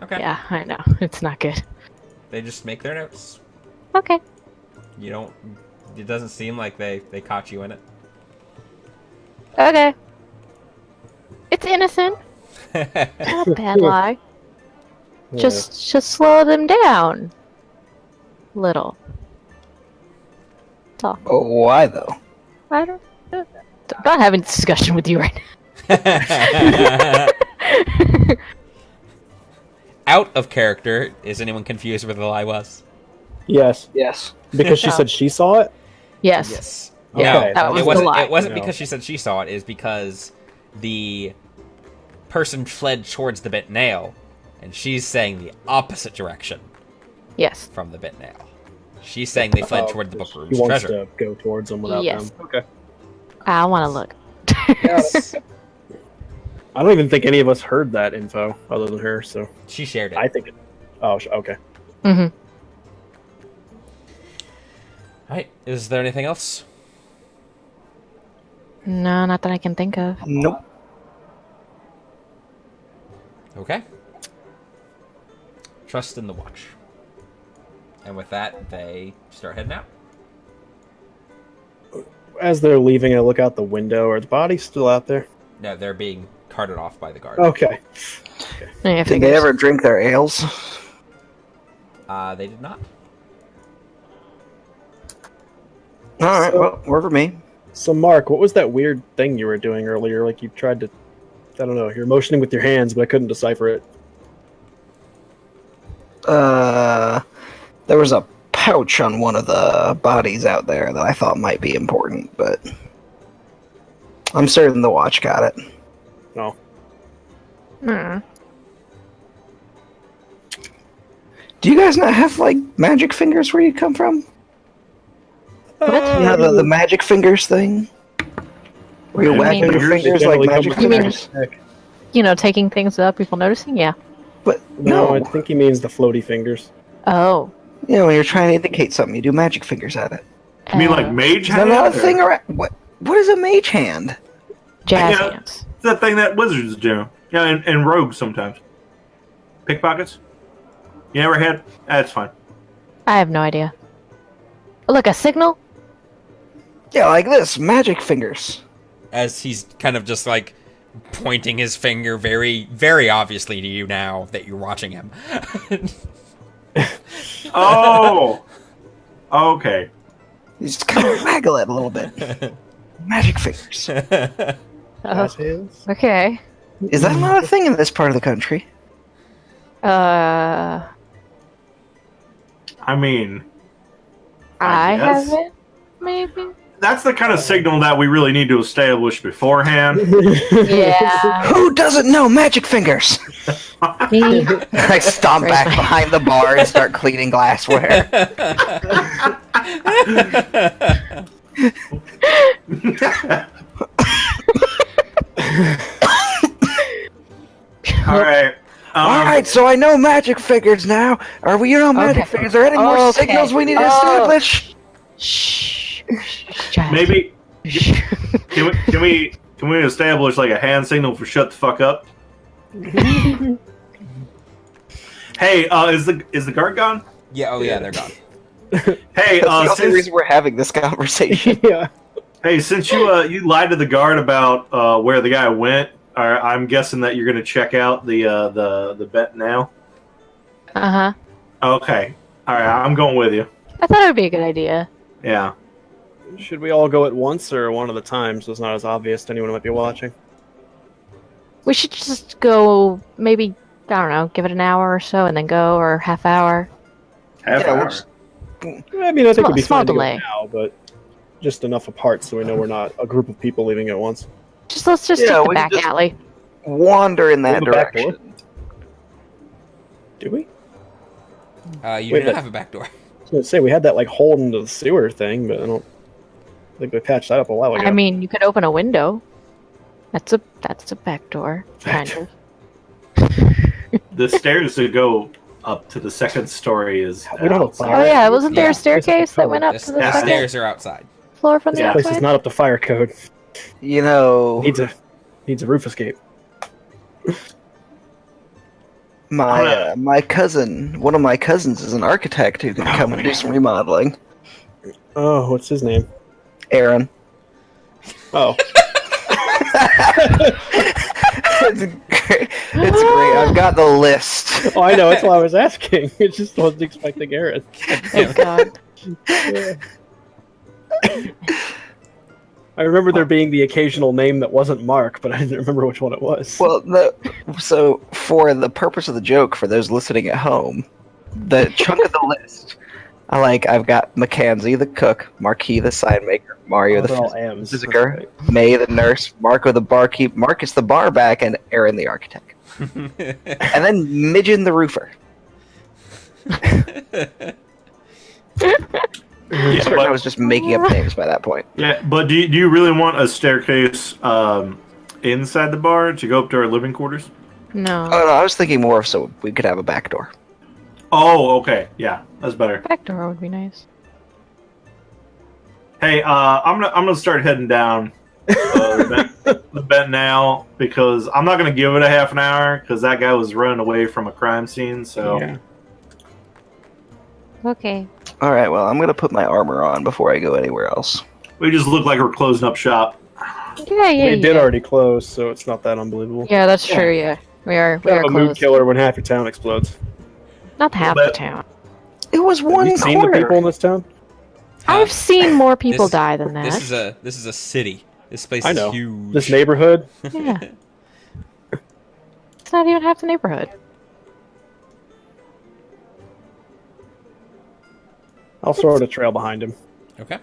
Okay. Yeah, I know. It's not good. They just make their notes. Okay. You don't. It doesn't seem like they caught you in it. Okay. It's innocent. Not a bad lie. Just slow them down. Little. Talk. Oh, why though? I don't. I'm not having a discussion with you right now. Out of character. Is anyone confused where the lie was? Yes. Yes. Because she said she saw it? Yes. Yes. Okay, No, that was it wasn't. the lie. It wasn't No. because she said she saw it. Is because the person fled towards the bent nail, and she's saying the opposite direction Yes. from the bent nail. She's saying they fled toward the book He room's wants treasure. to go towards them without Yes. them. Okay. I want to look. Yes. I don't even think any of us heard that info other than her, so She shared it. I think it. Oh, okay. Mm-hmm. Alright, is there anything else? No, not that I can think of. Nope. Okay. Trust in the watch. And with that, they start heading out. As they're leaving, I look out the window. Are the bodies still out there? No, they're being carted off by the guard. Okay. Yeah, Did they ever drink their ales? They did not. All right, So- well, work for me. So, Mark, what was that weird thing you were doing earlier? Like you tried to, I don't know, you're motioning with your hands, but I couldn't decipher it. There was a pouch on one of the bodies out there that I thought might be important, but I'm certain the watch got it. No. Mm. Do you guys not have, like, magic fingers where you come from? What? You know, the magic fingers thing? Where you're Magic whacking your fingers fingers like generally come magic with You mean- fingers? Heck. You know, taking things without people noticing? Yeah. But, No, I no. think he means the floaty fingers. Oh. You know, when you're trying to indicate something, you do magic fingers at it. You mean like Uh, mage Is that hand? not a or- thing around? What is a mage hand? jazz Yeah. hands? It's that thing that wizards do. Yeah, and rogues sometimes. Pickpockets? You never had? That's fine. I have no idea. Look, a signal? Yeah, like this, magic fingers. As he's kind of just like pointing his finger very, very obviously to you now that you're watching him. Oh! Okay. You just kind of waggle it a little bit. Magic fingers. Jazz hands? Okay. Is that not a thing in this part of the country? Uh, I mean, I guess. haven't. Maybe. that's the kind of signal that we really need to establish beforehand. Yeah. Who doesn't know magic fingers? Me. I stomp Right back by- behind the bar and start cleaning glassware. All right. All right, so I know magic fingers now. Are we on magic Okay. fingers? Are there any more Okay. signals we need to Oh. establish? Shh. Child. Maybe Shh. can we establish like a hand signal for shut the fuck up? Hey, is the guard gone? Yeah, oh yeah, they're gone. Hey, That's the only since, reason we're having this conversation. Yeah. hey, since you lied to the guard about where the guy went, I'm guessing that you're gonna check out the bet now. Uh-huh. Okay, all right, I'm going with you. I thought it would be a good idea. Yeah. Should we all go at once or one at a time so it's not as obvious to anyone who might be watching? We should just go, maybe, I don't know, give it an hour or so and then go, or half hour. Half Yeah, hour. we'll just- I mean, I think it'd be Small fine to go delay. now, but just enough apart so we know we're not a group of people leaving at once. Let's just Yeah, take the we back just- alley. Wander in that Go the back door? direction. Do we? You Wait, do not but- have a back door. I was gonna say we had that like hole into the sewer thing, but I don't think we patched that up a while ago. I mean, you could open a window. That's a back door, kind of. The stairs that go up to the second story is We don't have a outside. fire. Oh yeah, wasn't there Yeah. a staircase that went up This, to the the second stairs are outside. floor from the Yeah. This place outside? is not up to fire code. You know, Needs a roof escape. my cousin, one of my cousins, is an architect who can come and do some remodeling. Oh, what's his name? Aaron. Oh, It's great. It's great. I've got the list. oh, I know. That's why I was asking. I just wasn't expecting Aaron. Oh god. Yeah. I remember there being the occasional name that wasn't Mark, but I didn't remember which one it was. Well, no. So, for the purpose of the joke, for those listening at home, the chunk of the list, I've got Mackenzie the cook, Marquis the sign maker, Mario they're all the M's. physiker, May the nurse, Marco the barkeep, Marcus the barback, and Aaron the architect. And then Midgeon the roofer. Yeah, I was just making up names by that point. Yeah, but do you really want a staircase inside the bar to go up to our living quarters? No. Oh no, I was thinking more so we could have a back door. Oh, okay. Yeah, that's better. Back door would be nice. Hey, I'm gonna start heading down the bent now because I'm not gonna give it a half an hour because that guy was running away from a crime scene. So Yeah. Okay. All right, well, I'm gonna put my armor on before I go anywhere else. we just look like we're closing up shop. Yeah. We did already close, so it's not that unbelievable. Yeah, that's true. Yeah, we are. We Kind are of a mood close. killer when half your town explodes. Not half But- the town. It was Have one you seen the quarter. people in this town? I've seen more people This- die than that. This is a city. This place I is know. huge. This neighborhood? Yeah. It's not even half the neighborhood. I'll sort of trail behind him. Okay.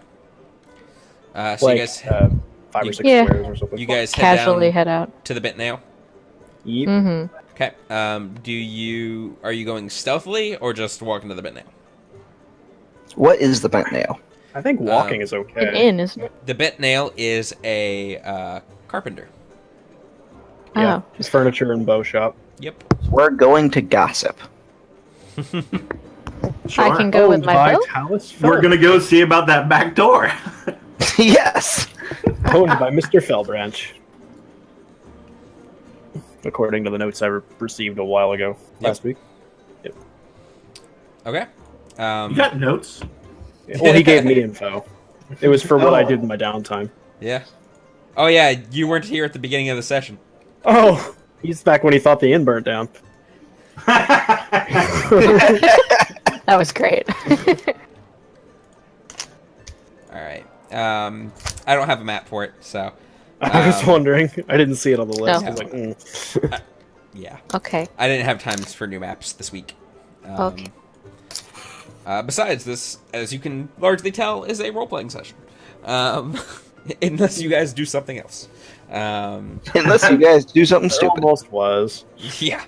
So Like you guys, 5 or 6 Yeah. squares or something. you guys head Casually down head out. to the bit now. Yeep. Mm-hmm. Okay. Are you going stealthily or just walking to the bit now? What is the bent nail? I think walking is An okay. inn, isn't it? The bit nail is a carpenter. Yeah, Oh. it's furniture and bow shop. Yep. We're going to gossip. I can go with my bow. We're gonna go see about that back door. Yes. Owned by Mr. Fellbranch. According to the notes I received a while ago, last week. Okay. You got notes? Well, he gave me info. It was for what I Oh. did in my downtime. Yeah. Oh yeah, you weren't here at the beginning of the session. Oh, he's back when he thought the inn burnt down. That was great. All right. I don't have a map for it, so I was wondering. I didn't see it on the list. No. I was like, yeah. Okay. I didn't have time for new maps this week. Okay. Besides, this, as you can largely tell, is a role-playing session. Unless you guys do something else. Unless you guys do something It stupid. almost was. Yeah.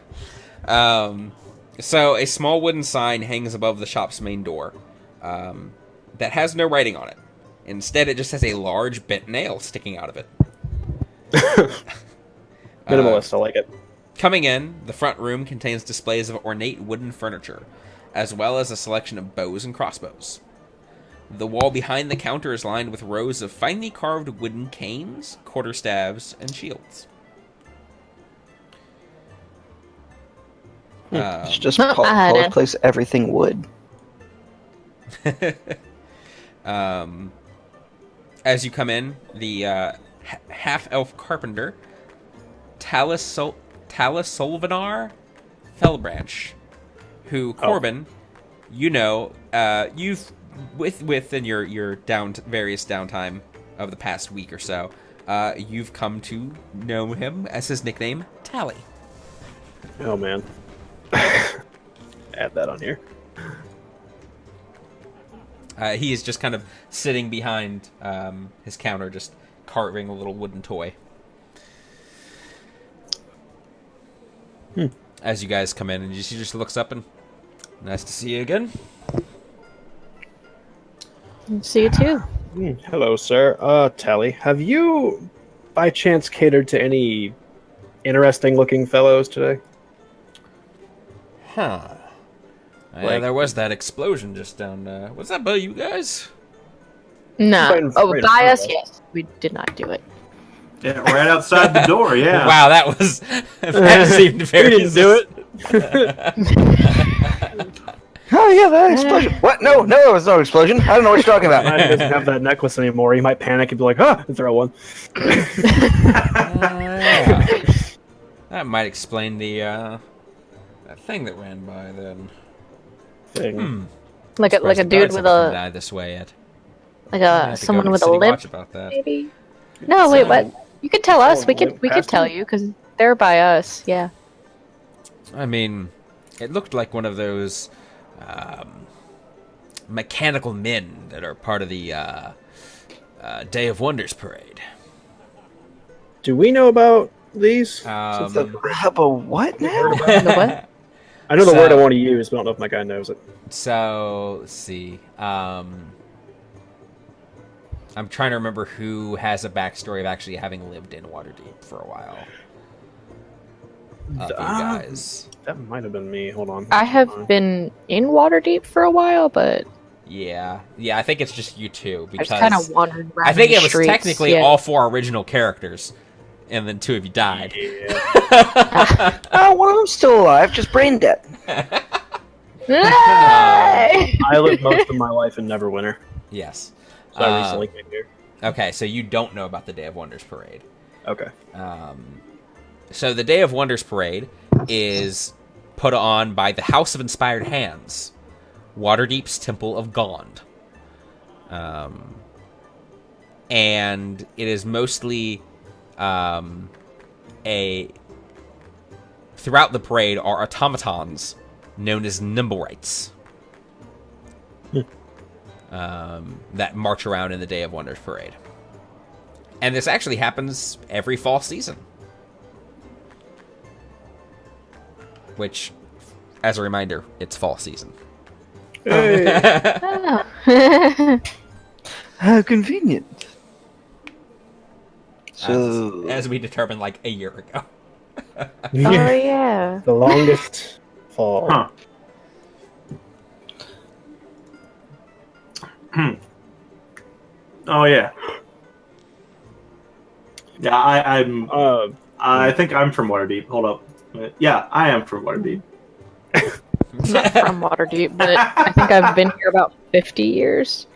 So a small wooden sign hangs above the shop's main door that has no writing on it. Instead, it just has a large bent nail sticking out of it. Minimalist, I like it. Coming in, the front room contains displays of ornate wooden furniture, as well as a selection of bows and crossbows. The wall behind the counter is lined with rows of finely carved wooden canes, quarterstaves, and shields. It's just I had Paul's it. place everything wood. As you come in, the half-elf carpenter, Talisolvanar Fellbranch, who, Corbin, you know, you've within your various downtime of the past week or so, you've come to know him as his nickname, Tally. Oh man. Add that on here. He is just kind of sitting behind his counter, just carving a little wooden toy. As you guys come in, and he just looks up and, nice to see you again. See you too. Hello, sir. Tally, have you, by chance, catered to any interesting-looking fellows today? Huh. Yeah, there was that explosion just down there. Was that by you guys? No. Right in Oh, front by of us, us. yes. We did not do it. Yeah, right outside the door. Yeah. Wow, that was that seemed very. We didn't do it. Oh yeah, that explosion. What? No, there was no explosion. I don't know what you're talking about. He doesn't have that necklace anymore. He might panic and be like, "Huh!" and throw one. Yeah. That might explain the that thing that ran by then. Thing. Like a Surprised the dude guards with haven't come a by this way yet. like I a have to go someone to with a City limp, Watch about that. maybe. No, wait, what? You could tell us. Oh, We limp could past tell him? you because they're by us. Yeah. I mean, it looked like one of those mechanical men that are part of the Day of Wonders parade. Do we know about these? About what now? The what? I know the So- word I want to use, but I don't know if my guy knows it. So, let's see. I'm trying to remember who has a backstory of actually having lived in Waterdeep for a while. Of you guys. That might have been me. Hold on. I have been in Waterdeep for a while, but Yeah, I think it's just you two I because just kind of wandered around. I think the it was streets, technically yeah. all 4 original characters, and then 2 of you died. Yeah. Oh, one of them's still alive, just brain dead. Hey! I lived most of my life in Neverwinter, Yes. so I recently came here. Okay, so you don't know about the Day of Wonders parade. Okay. So the Day of Wonders parade is put on by the House of Inspired Hands, Waterdeep's Temple of Gond. And it is mostly throughout the parade are automatons known as Nimblewrights that march around in the Day of Wonders parade. And this actually happens every fall season. Which, as a reminder, it's fall season. Hey. Oh. How convenient. So, As we determined like a year ago. Oh yeah. The longest fall. Huh. Oh yeah. Yeah, I think I'm from Waterdeep. Hold up. Yeah, I am from Waterdeep. I'm not from Waterdeep, but I think I've been here about 50 years.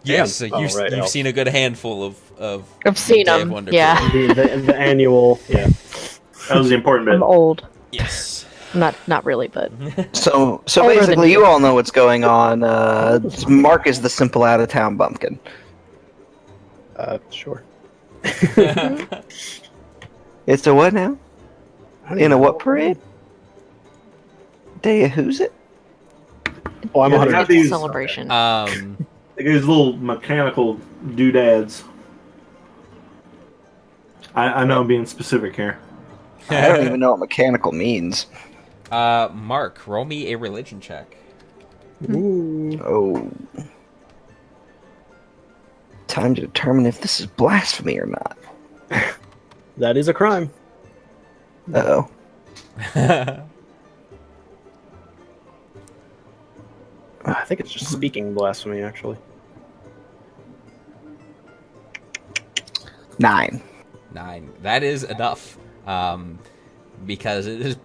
Yes, so Oh, you've, right, you've Elf. seen a good handful of I've seen Day of them. Wonder Yeah, parade. The annual. Yeah. That was the important I'm bit. old. Yes. Not really, but so Older than basically, you. you all know what's going on. Mark is the simple out-of-town bumpkin. Sure. It's a what now? In a what parade? Day of who's it? Oh, I'm Yeah, 100. got it's a these- celebration. These little mechanical doodads. I know I'm being specific here. I don't even know what mechanical means. Mark, roll me a religion check. Ooh. Oh. Time to determine if this is blasphemy or not. That is a crime. Uh-oh. I think it's just speaking blasphemy, actually. 9. 9. That is enough. Because it is,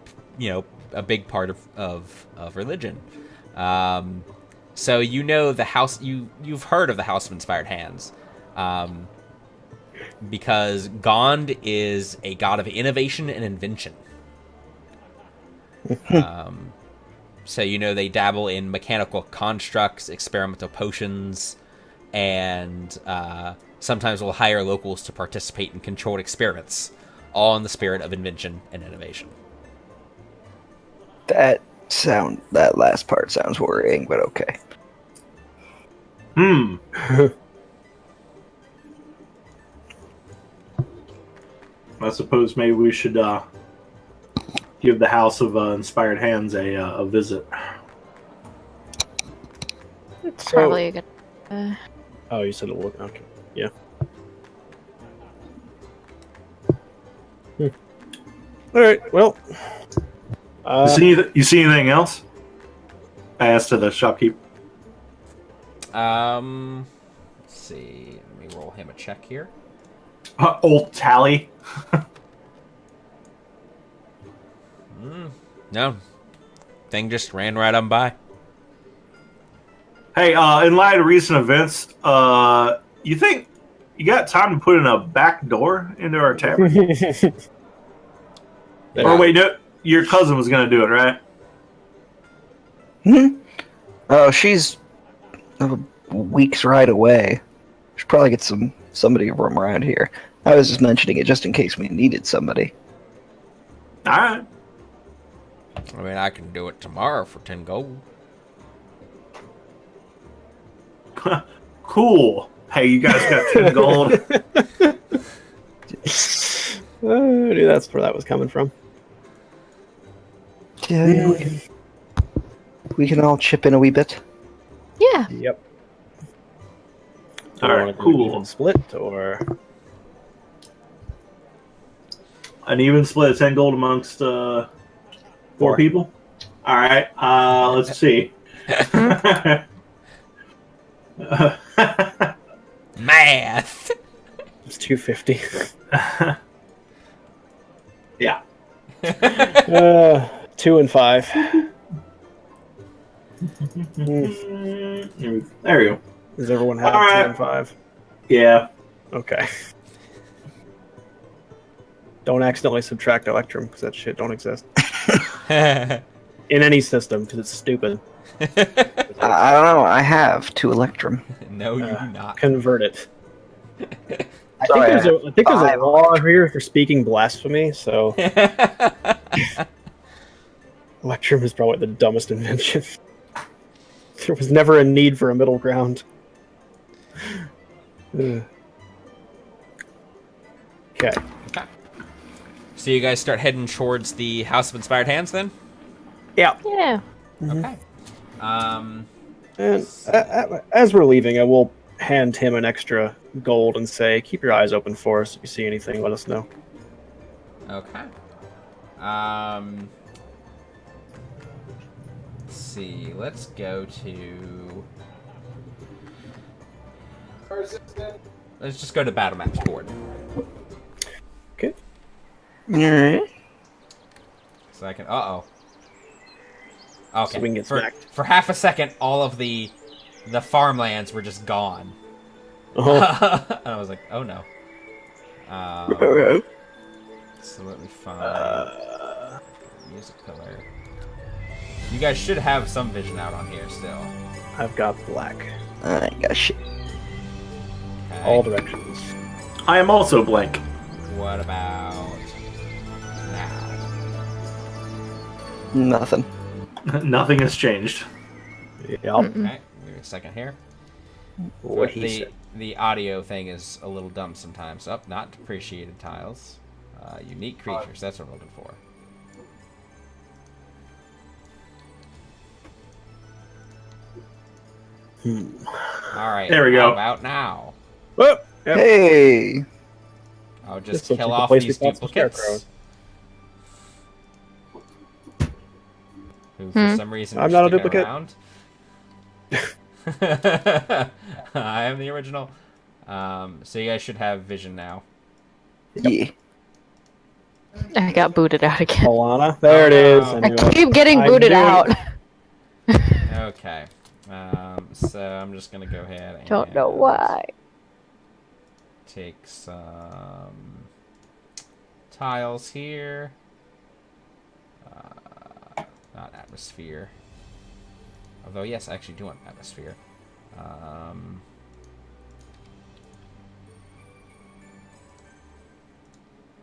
a big part of religion. So you know the house. You've heard of the House of Inspired Hands, because Gond is a god of innovation and invention. So, they dabble in mechanical constructs, experimental potions, and sometimes will hire locals to participate in controlled experiments, all in the spirit of invention and innovation. That last part sounds worrying, but okay. I suppose maybe we should give the House of Inspired Hands a visit. It's probably a good. Oh, you said it looked okay. Yeah. All right. Well. You see anything else? I asked to the shopkeep. Let's see. Let me roll him a check here. Old Tally. No. Thing just ran right on by. Hey, in light of recent events, you think you got time to put in a back door into our tavern? Or wait, no, your cousin was going to do it, right? Oh, she's a week's ride away. Should probably get somebody from around here. I was just mentioning it just in case we needed somebody. All right. I mean, I can do it tomorrow for 10 gold. Cool. Hey, you guys got 10 gold. I knew that's where that was coming from. Yeah, we can all chip in a wee bit. Yeah. Yep. All right, cool. Even split or An even split of 10 gold amongst 4 people? All right, let's see. Math! it's 250. Yeah. 2 and 5. There we go. Does everyone have All right. 2 and 5? Yeah. Okay. Don't accidentally subtract Electrum, because that shit don't exist. In any system, because it's stupid. I don't know. I have 2 Electrum. No, you do not. Convert it. I Sorry, think there's a 5 law here for speaking blasphemy, so Electrum is probably the dumbest invention. There was never a need for a middle ground. Ugh. Okay. Okay. So you guys start heading towards the House of Inspired Hands then? Yeah. Yeah. Okay. And as we're leaving, I will hand him an extra gold and say, keep your eyes open for us. If you see anything, let us know. Okay. Let's see. Let's go to... Let's just go to Battle Maps board. Okay. Alright. So I can... Uh-oh. Okay. So we can get smacked. For half a second, all of the farmlands were just gone. Oh. And I was like, oh no. So let me find music pillar. You guys should have some vision out on here still. I've got black. I got shit. Okay. All directions. I am also blank. What about now? Nothing. Nothing has changed. Yep. Okay, give me a second here. What he said. The audio thing is a little dumb sometimes. Up, not depreciated tiles. Unique creatures, that's what I'm looking for. Alright, There we go. How about now? Oh, yep. Hey! I'll This just looks kill like the off place we these fought some duplicates. Who, for some reason, I'm are not a sticking duplicate. around. I am the original. So you guys should have vision now. Yeah. I got booted out again. Alana. There it is. I I knew it. keep getting I booted knew it. out. Okay. So I'm just gonna go ahead and Don't know why. take some tiles here. Not atmosphere. Although, yes, I actually do want atmosphere.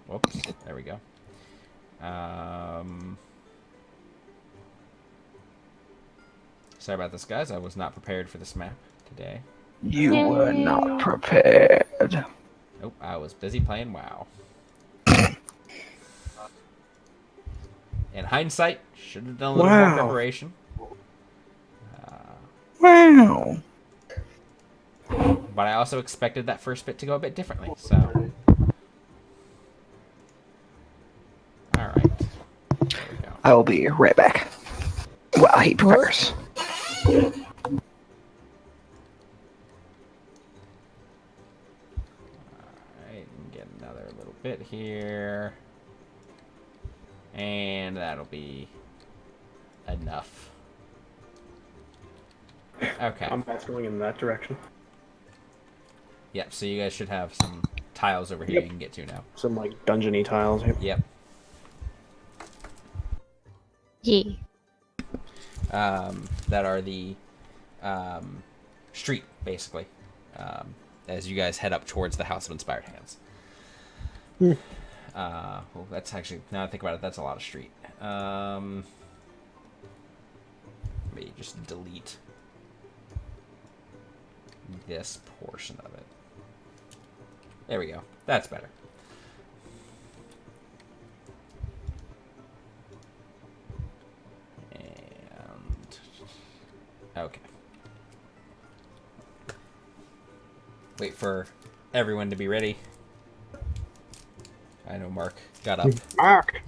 Whoops. There we go. Sorry about this, guys. I was not prepared for this map today. You were not prepared. Nope, I was busy playing WoW. In hindsight, should have done a little more preparation. Wow. But I also expected that first bit to go a bit differently, so... Alright. There we go. I will be right back. While he prepares. Alright, and get another little bit here. And that'll be enough. Okay. I'm fast going in that direction. Yep, so you guys should have some tiles over here you can get to now. Some like dungeony tiles. Yep. Yeah. That are the street, basically, as you guys head up towards the House of Inspired Hands. Well, that's actually, now I think about it, that's a lot of street. Maybe just delete this portion of it. There we go. That's better. And okay. Wait for everyone to be ready. I know Mark got up. Mark.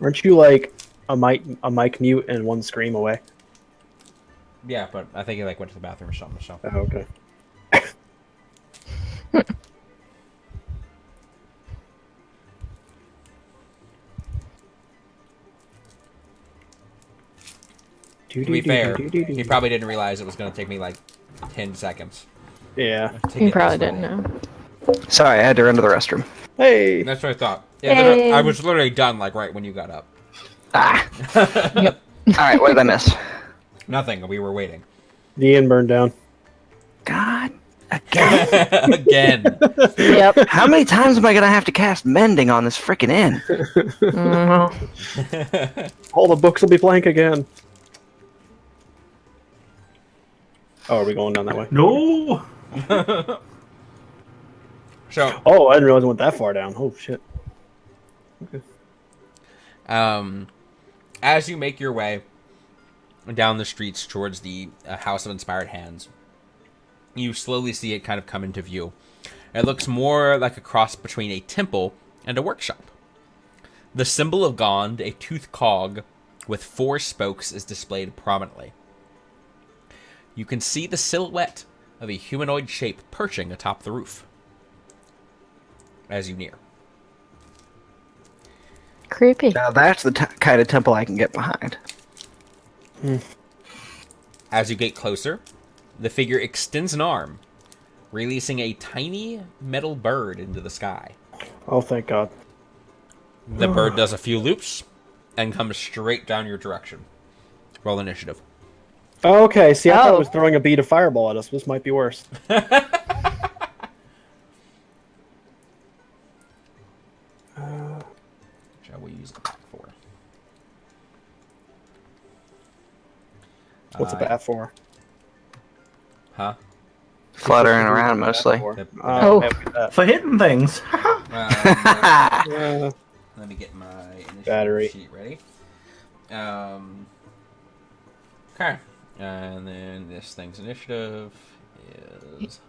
Aren't you like a mic mute and one scream away? Yeah, but I think he like went to the bathroom or something. So. Oh, okay. To be fair, he probably didn't realize it was going to take me like 10 seconds. Yeah. You probably didn't know. Sorry, I had to run to the restroom. Hey. That's what I thought. Yeah, Hey. I was literally done like right when you got up. Ah. Yep. Alright, what did I miss? Nothing. We were waiting. The inn burned down. God. Again? Again. Yep. How many times am I gonna have to cast mending on this freaking inn? All the books will be blank again. Oh, are we going down that way? No. So, Oh, I didn't realize it went that far down. Oh shit. Okay. as you make your way down the streets towards the House of Inspired Hands, you slowly see it kind of come into view. It looks more like a cross between a temple and a workshop. The symbol of Gond, a toothed cog with 4 spokes, is displayed prominently. You can see the silhouette of a humanoid shape perching atop the roof as you near. Creepy. Now that's the kind of temple I can get behind. As you get closer, the figure extends an arm, releasing a tiny metal bird into the sky. Oh, thank God. The bird does a few loops and comes straight down your direction. Roll initiative. Oh, okay, see, I thought Oh. it was throwing a bead of fireball at us. This might be worse. Shall we use a bat for? What's a bat for? Huh? Fluttering around mostly. Oh. yeah, look at that. For hitting things. Let me get my initiative Battery. sheet ready. Okay. And then this thing's initiative is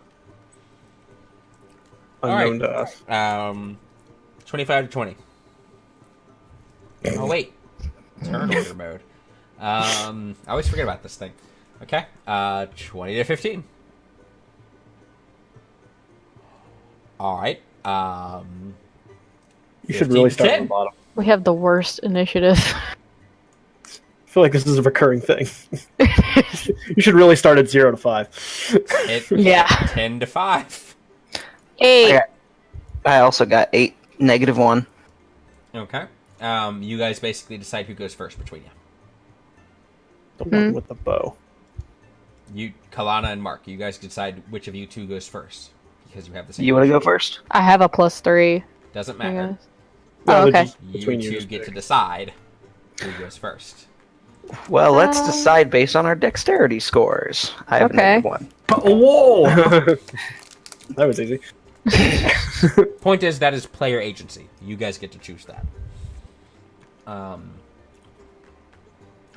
Unknown Alright. to us. 25 to 20. Oh wait, turn order mode. I always forget about this thing. Okay, 20 to 15. All right. You should really 15, start 10. on the bottom. We have the worst initiative. I feel like this is a recurring thing. You should really start at 0 to 5. Yeah. 10 to 5. 8. Okay. I also got 8, -1. Okay. You guys basically decide who goes first between you. The one with the bow. You, Kalana and Mark, you guys decide which of you two goes first because you have the same. You want to go first? I have a +3. Doesn't I matter. guess. No, Oh, they're okay. just You between two just get to pick. decide who goes first. Well, let's decide based on our dexterity scores. I have Okay. a -1. Whoa! That was easy. Point is, that is player agency. You guys get to choose that.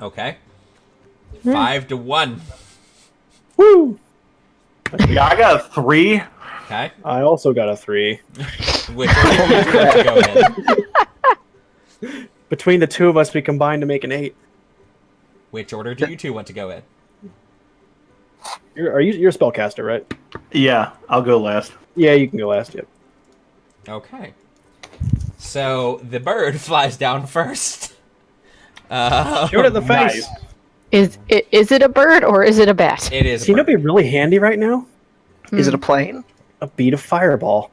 Okay. 5-1. Woo! Yeah, I got a 3. Okay. I also got a 3. Which order do you two want to go in? Between the two of us, we combined to make an 8. Which order do you two want to go in? You're a spellcaster, right? Yeah, I'll go last. Yeah, you can go last. Yep. Okay. So the bird flies down first. Shoot it in the face. Nice. Is it a bird or is it a bat? It is. You know, what'd be really handy right now. Is it a plane? A bead of fireball.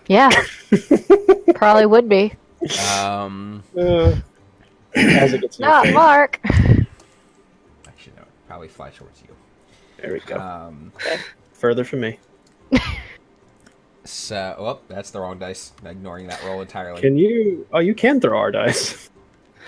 Yeah. Probably would be. As it gets in your Not face. Mark. Actually, no. Probably fly towards you. There we go. Um. Further from me. So, oh, that's the wrong dice. Ignoring that roll entirely. Can you? Oh, you can throw our dice.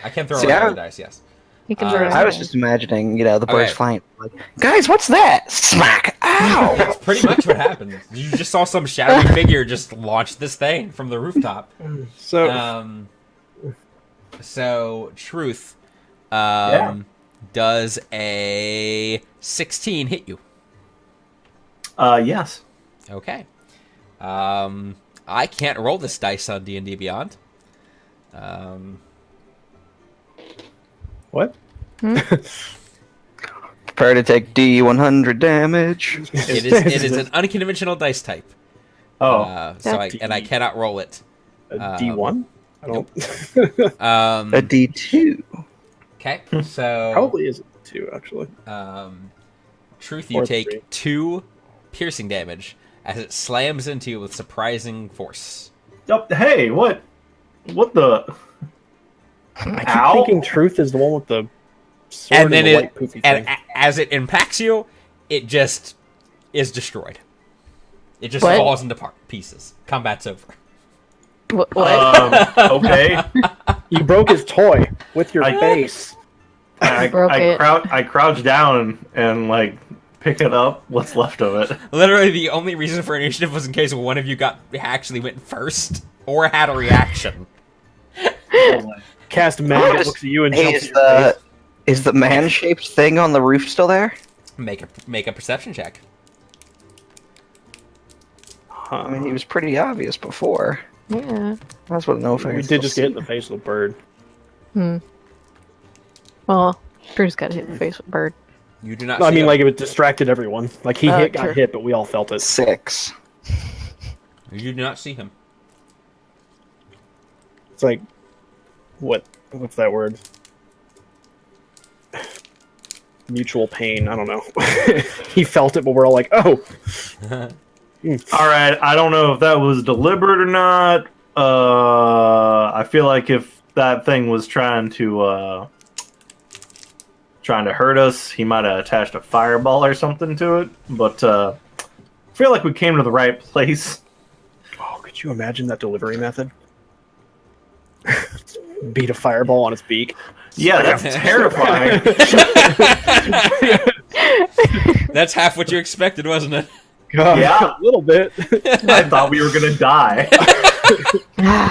I can throw See, another I- dice. Yes. You can Uh, throw it I was out. just imagining, the birds Okay. flying. Like, guys, what's that? Smack! Ow! That's pretty much what happened. You just saw some shadowy figure just launch this thing from the rooftop. So So Truth, Yeah. does a 16 hit you? Yes. Okay. I can't roll this dice on D&D Beyond. what? Prepare to take D100 damage. It is an unconventional dice type. Oh, So I cannot roll it. A D1? I don't. A D2. Okay. So Probably is a 2 actually. Truth, you Or take 3. 2 piercing damage as it slams into you with surprising force. Hey, what? What the? I keep Ow. thinking Truth is the one with the sword And then the white poofy and thing. as it impacts you, it just is destroyed. It just What? falls into pieces. Combat's over. What? Okay. You broke his toy with your I- face. I Broke it. crouch down and like pick it up. What's left of it? Literally, the only reason for initiative was in case one of you actually went first or had a reaction. Cast magic Just- looks at you and Hey, jumps at your face. is the man-shaped thing on the roof still there? Make a perception check. Huh. I mean, he was pretty obvious before. Yeah. I just want to know if I We can did still just see get in the face with a bird. Well, Drew's got hit in the face with a bird. You do not. No, I see mean, him. like, it distracted everyone. Like, he got true. hit, but we all felt it. 6. You do not see him. It's like, what's that word? Mutual pain. I don't know. He felt it, but we're all like, oh. All right. I don't know if that was deliberate or not. I feel like if that thing was trying to hurt us, he might have attached a fireball or something to it. But I feel like we came to the right place. Oh, could you imagine that delivery method? Beat a fireball on its beak. Yeah, that's terrifying. That's half what you expected, wasn't it? Yeah. A little bit. I thought we were gonna die.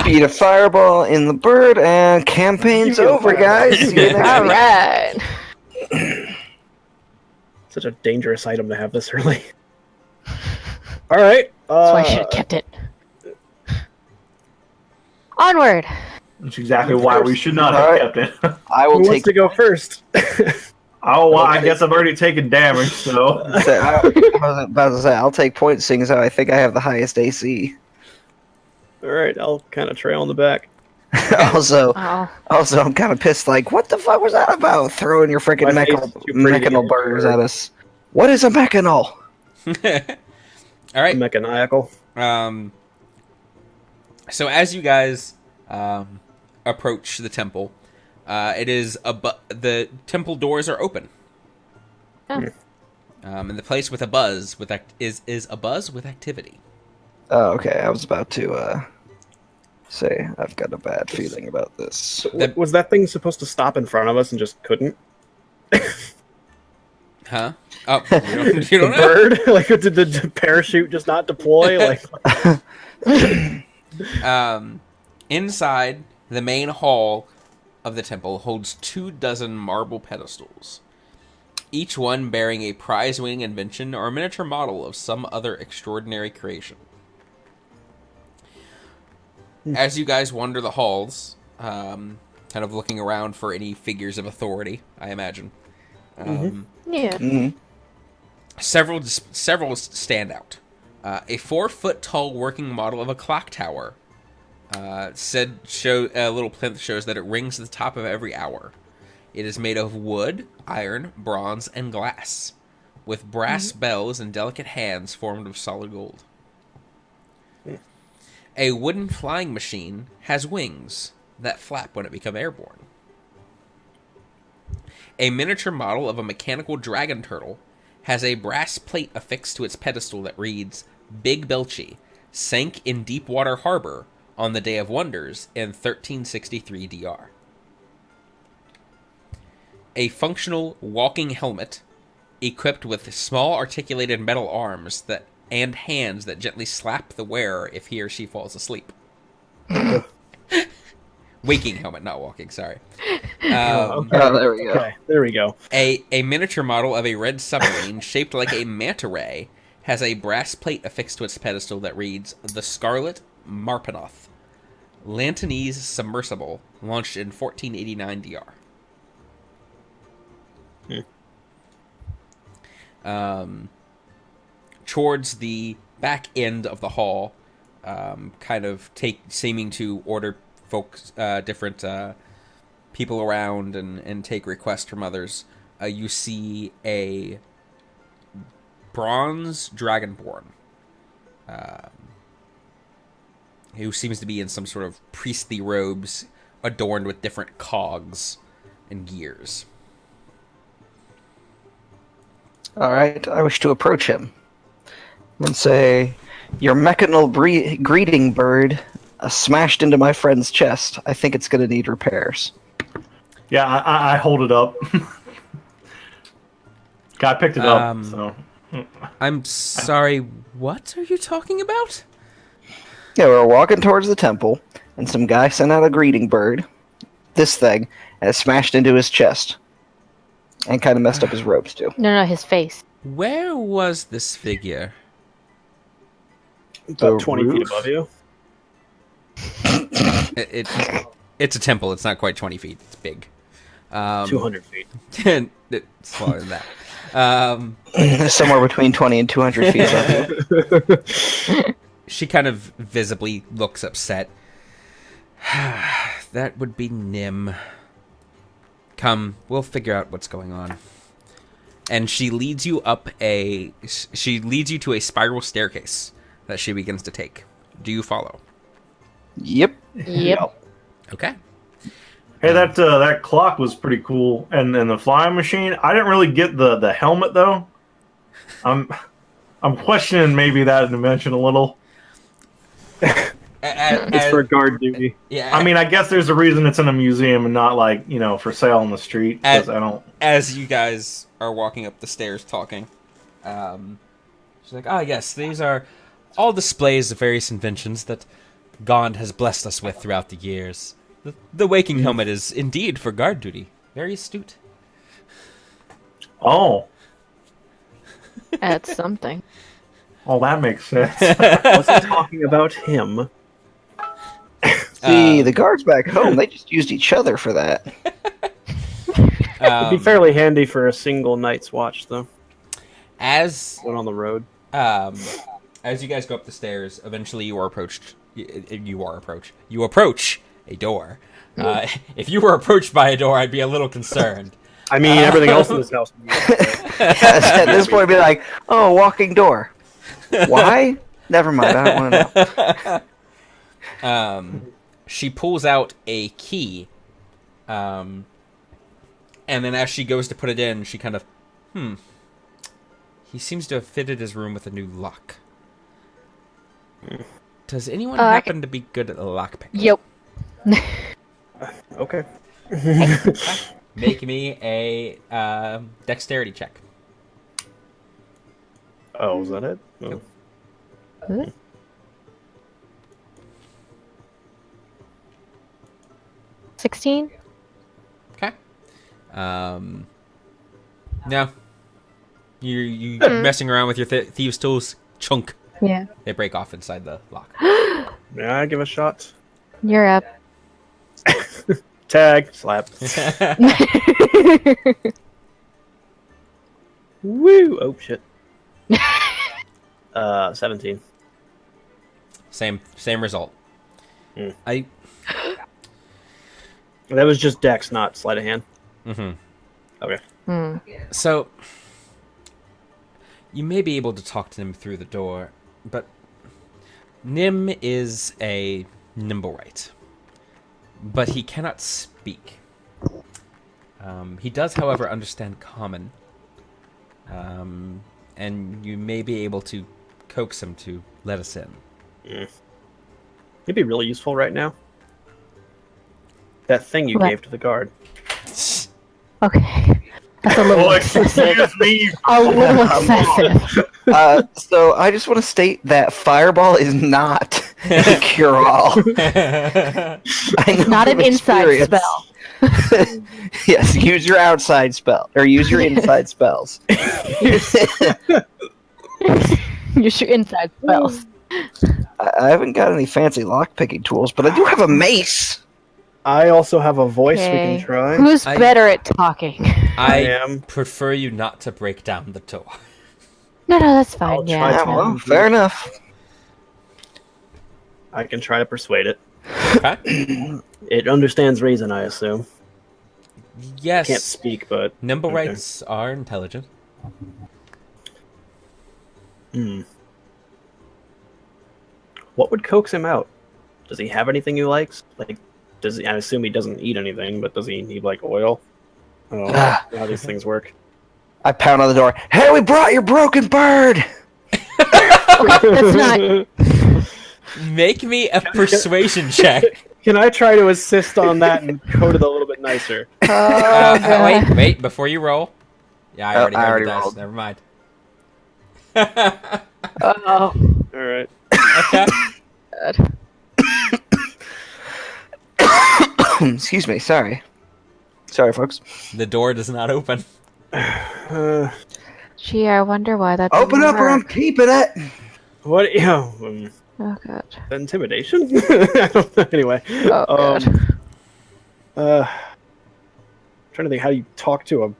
Beat a fireball in the bird, and campaign's You get a over, fireball. guys. See you next All week. right. Such a dangerous item to have this early. All right. That's why I should have kept it. Onward. That's exactly why we should not have kept it. I who will wants take. to go first? Oh, well, I guess I've already taken damage, so. I was about to say I'll take points, seeing as how I think I have the highest AC. All right, I'll kind of trail in the back. also, Oh. I'm kind of pissed. Like, what the fuck was that about? Throwing your freaking My face is too pretty to mechanal get birds hurt. at us. What is a mechanal? All right. Mechaniacal. So as you guys approach the temple, It is the temple doors are open. Oh. And the place with a buzz is a buzz with activity. Oh, okay. I was about to say I've got a bad feeling about this. So, was that thing supposed to stop in front of us and just couldn't? Huh? Oh, you don't know? Bird? Like, did the parachute just not deploy? Like, Inside, the main hall of the temple holds 24 marble pedestals, each one bearing a prize-winning invention or a miniature model of some other extraordinary creation. As you guys wander the halls, kind of looking around for any figures of authority, I imagine. Yeah. Several stand out. A 4-foot-tall working model of a clock tower. A little plinth shows that it rings at the top of every hour. It is made of wood, iron, bronze, and glass, with brass bells and delicate hands formed of solid gold. A wooden flying machine has wings that flap when it becomes airborne. A miniature model of a mechanical dragon turtle has a brass plate affixed to its pedestal that reads, Big Belchy, sank in Deepwater Harbor on the Day of Wonders in 1363 DR. A functional walking helmet equipped with small articulated metal arms and hands that gently slap the wearer if he or she falls asleep. Waking helmet, not walking, sorry. Oh, there we go. okay, there we go. A miniature model of a red submarine shaped like a manta ray has a brass plate affixed to its pedestal that reads, The Scarlet Marpanoth, Lantanese submersible, launched in 1489 DR. Towards the back end of the hall, seeming to order folks, different people around and take requests from others, you see a bronze dragonborn who seems to be in some sort of priestly robes adorned with different cogs and gears. All right, I wish to approach him and say, Your mechanal greeting bird smashed into my friend's chest. I think it's going to need repairs. Yeah, I hold it up. Guy picked it up, so... I'm sorry, what are you talking about? Yeah, we were walking towards the temple, and some guy sent out a greeting bird, this thing, and it smashed into his chest. And kind of messed up his robes, too. No, his face. Where was this figure? About 20 feet above you. It's a temple. It's not quite 20 feet. It's big. 200 feet. It's smaller than that. Somewhere between 20 and 200 feet above you. She kind of visibly looks upset. That would be Nim. Come, we'll figure out what's going on. And she leads you to a spiral staircase that she begins to take. Do you follow? Yep. Okay. Hey, that clock was pretty cool, and the flying machine. I didn't really get the helmet though. I'm questioning maybe that dimension a little. It's for guard duty. Yeah. I mean, I guess there's a reason it's in a museum and not like for sale on the street. Because I don't. As you guys are walking up the stairs talking, she's like, "Ah, yes, these are all displays of various inventions that Gond has blessed us with throughout the years. The waking helmet is indeed for guard duty. Very astute." Oh. That's something. Oh, that makes sense. Wasn't talking about him. See, the guards back home, they just used each other for that. It'd be fairly handy for a single night's watch, though. As Went on the road. as you guys go up the stairs, eventually you approach a door. If you were approached by a door, I'd be a little concerned. I mean, everything else in this house. At this point, I'd be like, oh, walking door. Why? Never mind, I don't want to know. She pulls out a key And then as she goes to put it in, she kind of, he seems to have fitted his room with a new lock. Does anyone happen to be good at lockpicking? Yep. Okay. Make me a dexterity check. Oh, is that it? Yep. Oh. 16? Okay. No. You messing around with your thieves' tools. Chunk. Yeah. They break off inside the lock. May I give a shot? You're up. Tag. Slap. Woo! Oh, shit. 17. Same result. Mm. I. That was just Dex, not sleight of hand. Mm-hmm. Okay. So you may be able to talk to him through the door, but Nim is a Nimblewright, but he cannot speak. He does, however, understand Common, and you may be able to coax him to let us in. It'd be really useful right now. That thing you What? gave to the guard. Okay. That's a little excessive. Excuse me. A little excessive. So I just want to state that Fireball is not a cure-all. It's not an inside spell. Yes, use your outside spell, or use your inside spells. Use your inside spells. I haven't got any fancy lock-picking tools, but I do have a mace. I also have a voice we Okay. can try. Who's better at talking? I am. prefer you not to break down the door. No, that's fine. I'll Yeah. try Yeah, to. well, fair enough. I can try to persuade it. Okay? It understands reason, I assume. Yes. Can't speak, but Nimblewrights are intelligent. What would coax him out? Does he have anything he likes? Like, does he? I assume he doesn't eat anything, but does he need like oil? I don't know how these things work. I pound on the door. Hey, we brought your broken bird! That's not. Make me a persuasion check. Can I try to assist on that and code it a little bit nicer? Wait, before you roll. Yeah, I already I heard already the dice. rolled. Never mind. Oh. All right. Okay. Excuse me, sorry. Sorry, folks. The door does not open. Gee, I wonder why that. Open doesn't up or I'm work. keeping it! What? Oh god. Intimidation? I don't know. Anyway. Oh god. Trying to think how you talk to a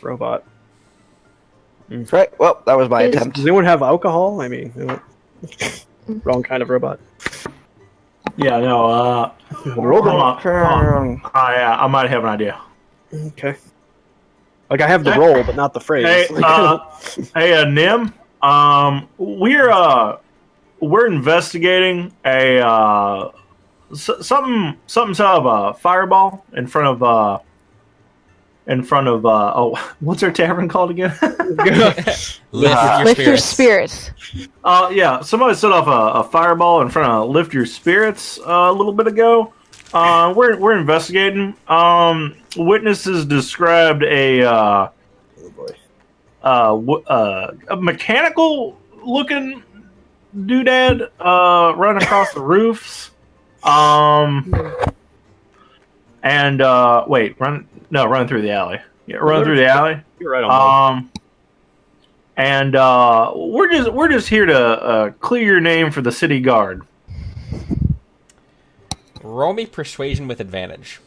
robot. Right, well, that was my attempt. Does anyone have alcohol? I mean, wrong kind of robot. Yeah, no, Robot. I might have an idea. Okay. Like I have the role, but not the phrase. Hey, Nim, we're investigating a something of a fireball in front of what's our tavern called again? Lift your spirits. Yeah, somebody set off a fireball in front of Lift Your Spirits a little bit ago. We're investigating. Witnesses described a mechanical looking doodad running across the roofs. Run through the alley. Yeah, run through the alley. You're right on. We're just here to clear your name for the city guard. Roll me persuasion with advantage.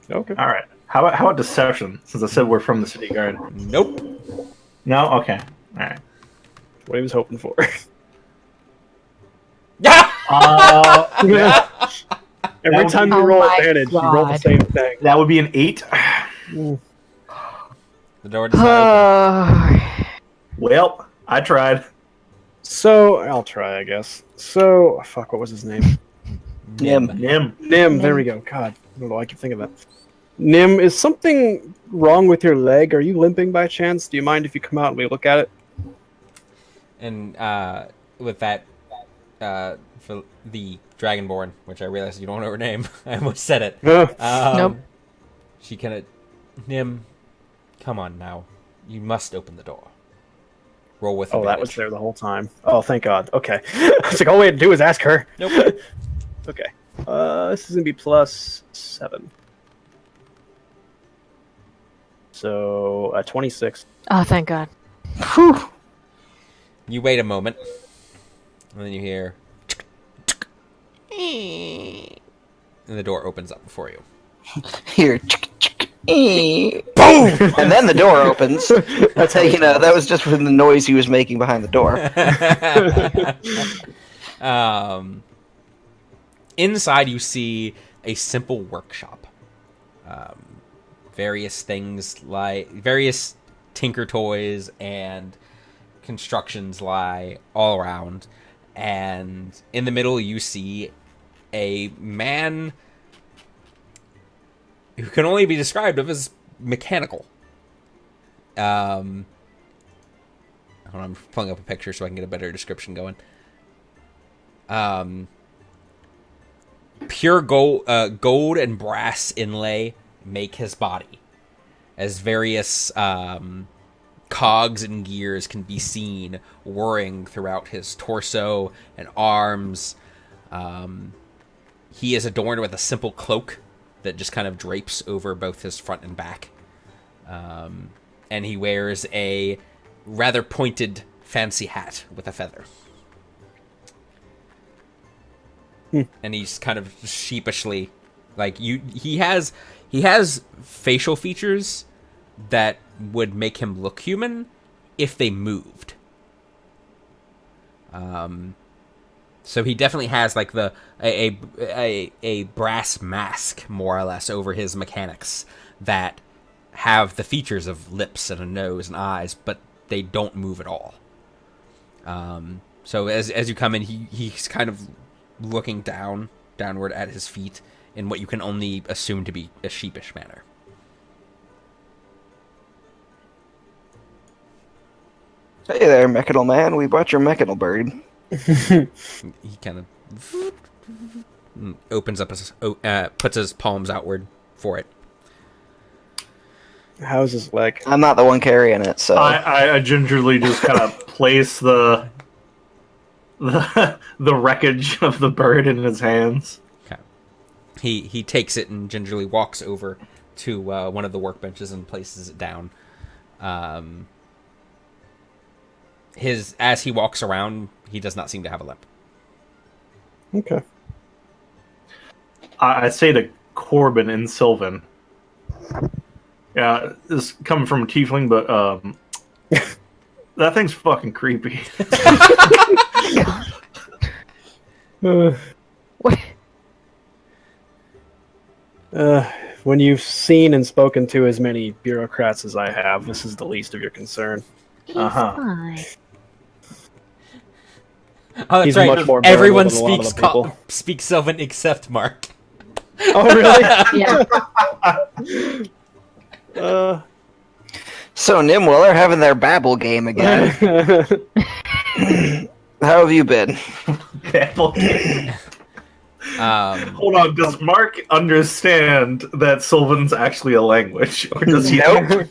Okay. All right. How about deception? Since I said we're from the city guard. Nope. No. Okay. All right. What he was hoping for. Every time you Oh roll my advantage, you roll the God. same thing. That would be an 8. The door does not open. Well, I tried. So I'll try, I guess. So fuck, what was his name? Nim. Nim. Nim. There we go. God, don't know why I keep thinking of that. Nim, is something wrong with your leg? Are you limping by chance? Do you mind if you come out and we look at it? And with that, for the Dragonborn, which I realized you don't know her name, I almost said it. Nope. She kind of, Nim, come on now. You must open the door. Roll with Oh, advantage. that was there the whole time. Oh, thank God. Okay. I was like, all we had to do is ask her. Nope. Okay. This is going to be +7. So, 26. Oh, thank God. Whew. You wait a moment, and then you hear, and the door opens up before you. Here. Boom! And then the door opens. That's how you know that was just from the noise he was making behind the door. Inside, you see a simple workshop. Various things various tinker toys and constructions lie all around. And in the middle, you see a man who can only be described as mechanical. Hold on, I'm pulling up a picture so I can get a better description going. Pure gold and brass inlay make his body, as various cogs and gears can be seen whirring throughout his torso and arms. He is adorned with a simple cloak that just kind of drapes over both his front and back. And he wears a rather pointed, fancy hat with a feather. And he's kind of sheepishly, like, he has facial features that would make him look human if they moved. So he definitely has like a brass mask, more or less, over his mechanics that have the features of lips and a nose and eyes, but they don't move at all. So as you come in, he's kind of looking downward at his feet in what you can only assume to be a sheepish manner. Hey there, mechanal man. We brought your mechanal bird. He kind of opens up his, puts his palms outward for it. How's his leg? I'm not the one carrying it, so I gingerly just kind of place the wreckage of the bird in his hands. Okay. He takes it and gingerly walks over to one of the workbenches and places it down. As he walks around, he does not seem to have a limp. Okay. I say to Corbin and Sylvan. Yeah, this is coming from a tiefling, but that thing's fucking creepy. What? When you've seen and spoken to as many bureaucrats as I have, this is the least of your concern. He's Uh-huh. fine. Oh, that's He's right. much more Everyone bearable than a lot of the people. speaks Sylvan except Mark. Oh, really? Yeah. So Nimwiller having their babble game again. How have you been? Hold on, does Mark understand that Sylvan's actually a language? Or does he Nope.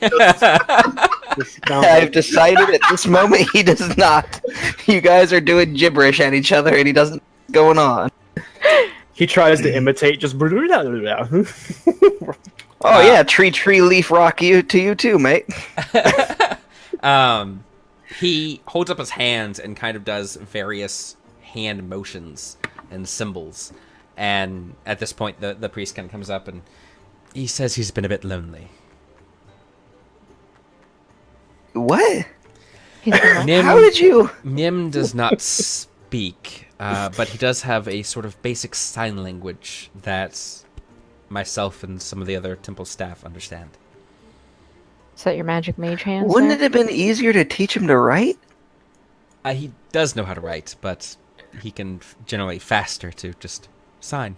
I've decided at this moment he does not. You guys are doing gibberish at each other and he doesn't know what's going on. He tries to imitate just. Oh yeah, tree leaf rock you too, mate. He holds up his hands and kind of does various hand motions and symbols. And at this point, the priest kind of comes up and he says he's been a bit lonely. What? Nim, How did you? Nim does not speak, but he does have a sort of basic sign language that myself and some of the other temple staff understand. Is that your magic mage hands? Wouldn't there? it have been easier to teach him to write? He does know how to write, but he can generally faster to just sign.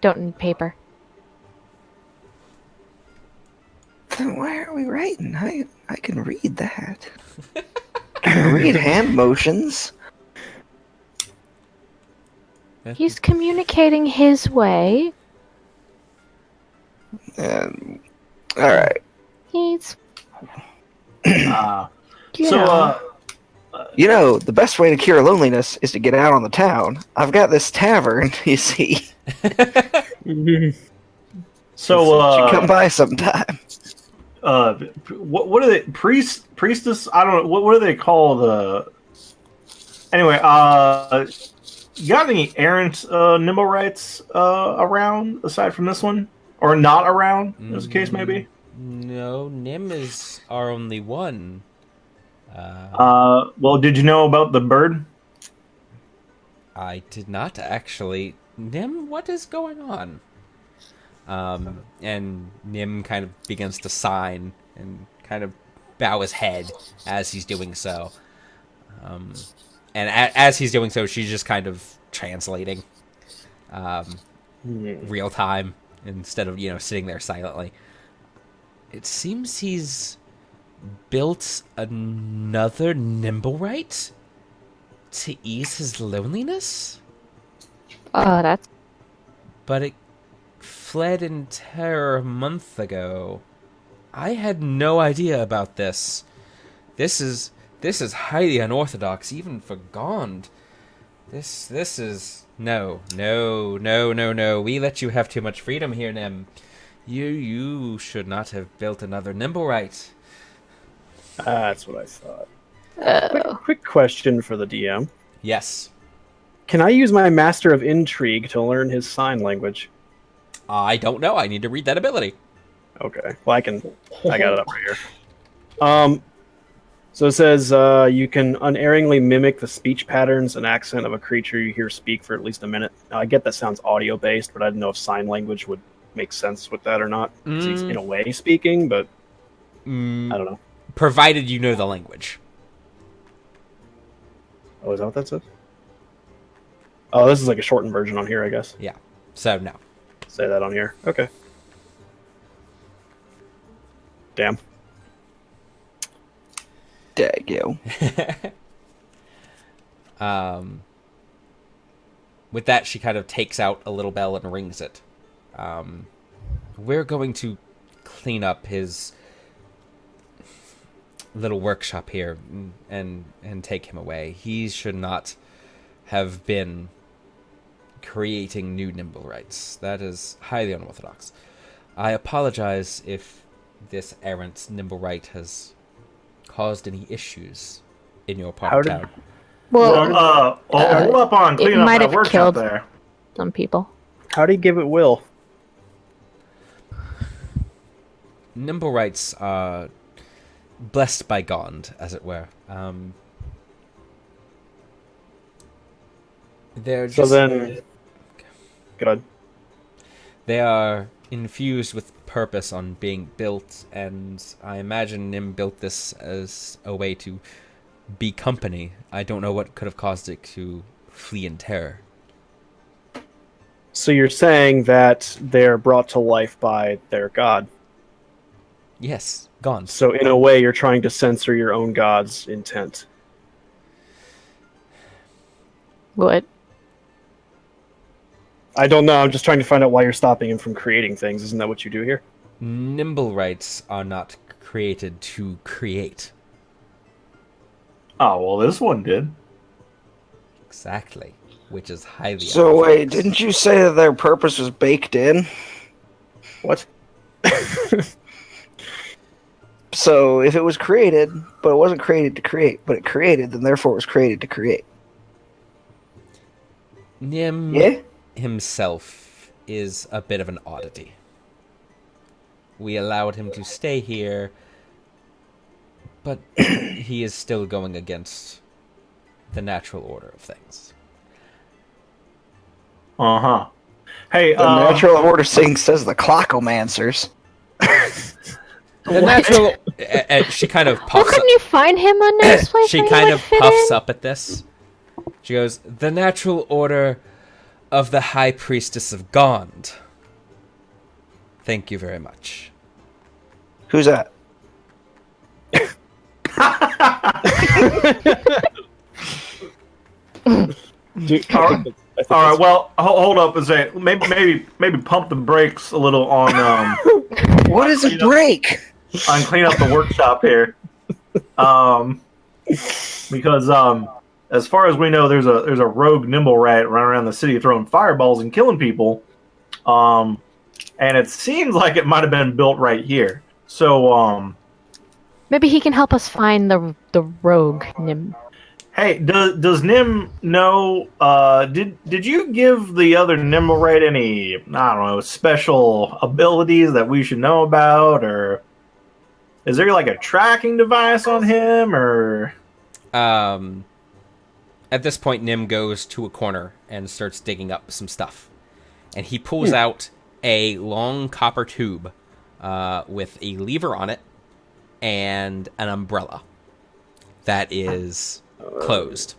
Don't need paper. Then why are we writing? I can read that. I can read hand motions. He's communicating his way. All right. He's Uh, yeah. So, You know, the best way to cure loneliness is to get out on the town. I've got this tavern, you see. so, Should come by sometime. what are they? Priestess? I don't know. What do they call the? Anyway, you got any errant Nimblewrights around aside from this one, or not around, as the case may be? No, Nim is our only one. Well, did you know about the bird? I did not actually. Nim, what is going on? And Nim kind of begins to sign and kind of bow his head as he's doing so. And as he's doing so, she's just kind of translating real time instead of, sitting there silently. It seems he's built another Nimblewright to ease his loneliness? That's But it fled in terror a month ago. I had no idea about this. This is highly unorthodox, even for Gond. This is no. We let you have too much freedom here, Nim. You should not have built another Nimblewright. That's what I thought. Quick question for the DM. Yes. Can I use my Master of Intrigue to learn his sign language? I don't know. I need to read that ability. Okay. Well, I got it up right here. So it says you can unerringly mimic the speech patterns and accent of a creature you hear speak for at least a minute. Now, I get that sounds audio-based, but I didn't know if sign language would make sense with that or not. 'Cause he's in a way speaking, but I don't know. Provided you know the language. Oh, is that what that says? Oh, this is like a shortened version on here, I guess. Yeah. So, no. Say that on here. Okay. Damn. Dago. With that, she kind of takes out a little bell and rings it. We're going to clean up his little workshop here and take him away. He should not have been creating new Nimblewrights. That is highly unorthodox. I apologize if this errant Nimblewright has caused any issues in your part of town. well, hold up on it cleaning up might that have workshop killed there. some people. How do you give it will? Nimblewrights are blessed by Gond, as it were. They're just, So then... Good. they are infused with purpose on being built, and I imagine Nim built this as a way to be company. I don't know what could have caused it to flee in terror. So you're saying that they're brought to life by their god. Yes, Gond. So in a way, you're trying to censor your own god's intent. What? I don't know. I'm just trying to find out why you're stopping him from creating things. Isn't that what you do here? Nimblewrights are not created to create. Oh, well, this one did. Exactly. Which is highly So unorthodox. wait, didn't you say that their purpose was baked in? What? So if it was created, but it wasn't created to create, but it created, then therefore it was created to create. Nim Yeah? himself is a bit of an oddity. We allowed him to stay here, but he is still going against the natural order of things. Uh-huh. Hey, The natural order thing says the clockomancers. The natural... she kind of Well, puffs couldn't you find him a nice place She where kind he of would fit puffs in? up at this. She goes, the natural order of the High Priestess of Gond. Thank you very much. Who's that? Dude, All right. All right. Well, hold up a second. Maybe pump the brakes a little on What is a break? on clean up the workshop here. Because as far as we know, there's a rogue nimble rat running around the city throwing fireballs and killing people. And it seems like it might have been built right here. So Maybe he can help us find the rogue Nim. hey, does Nim know? Did you give the other nimble rat any, I don't know, special abilities that we should know about, or is there like a tracking device on him, or? At this point, Nim goes to a corner and starts digging up some stuff. And he pulls out a long copper tube with a lever on it and an umbrella that is closed.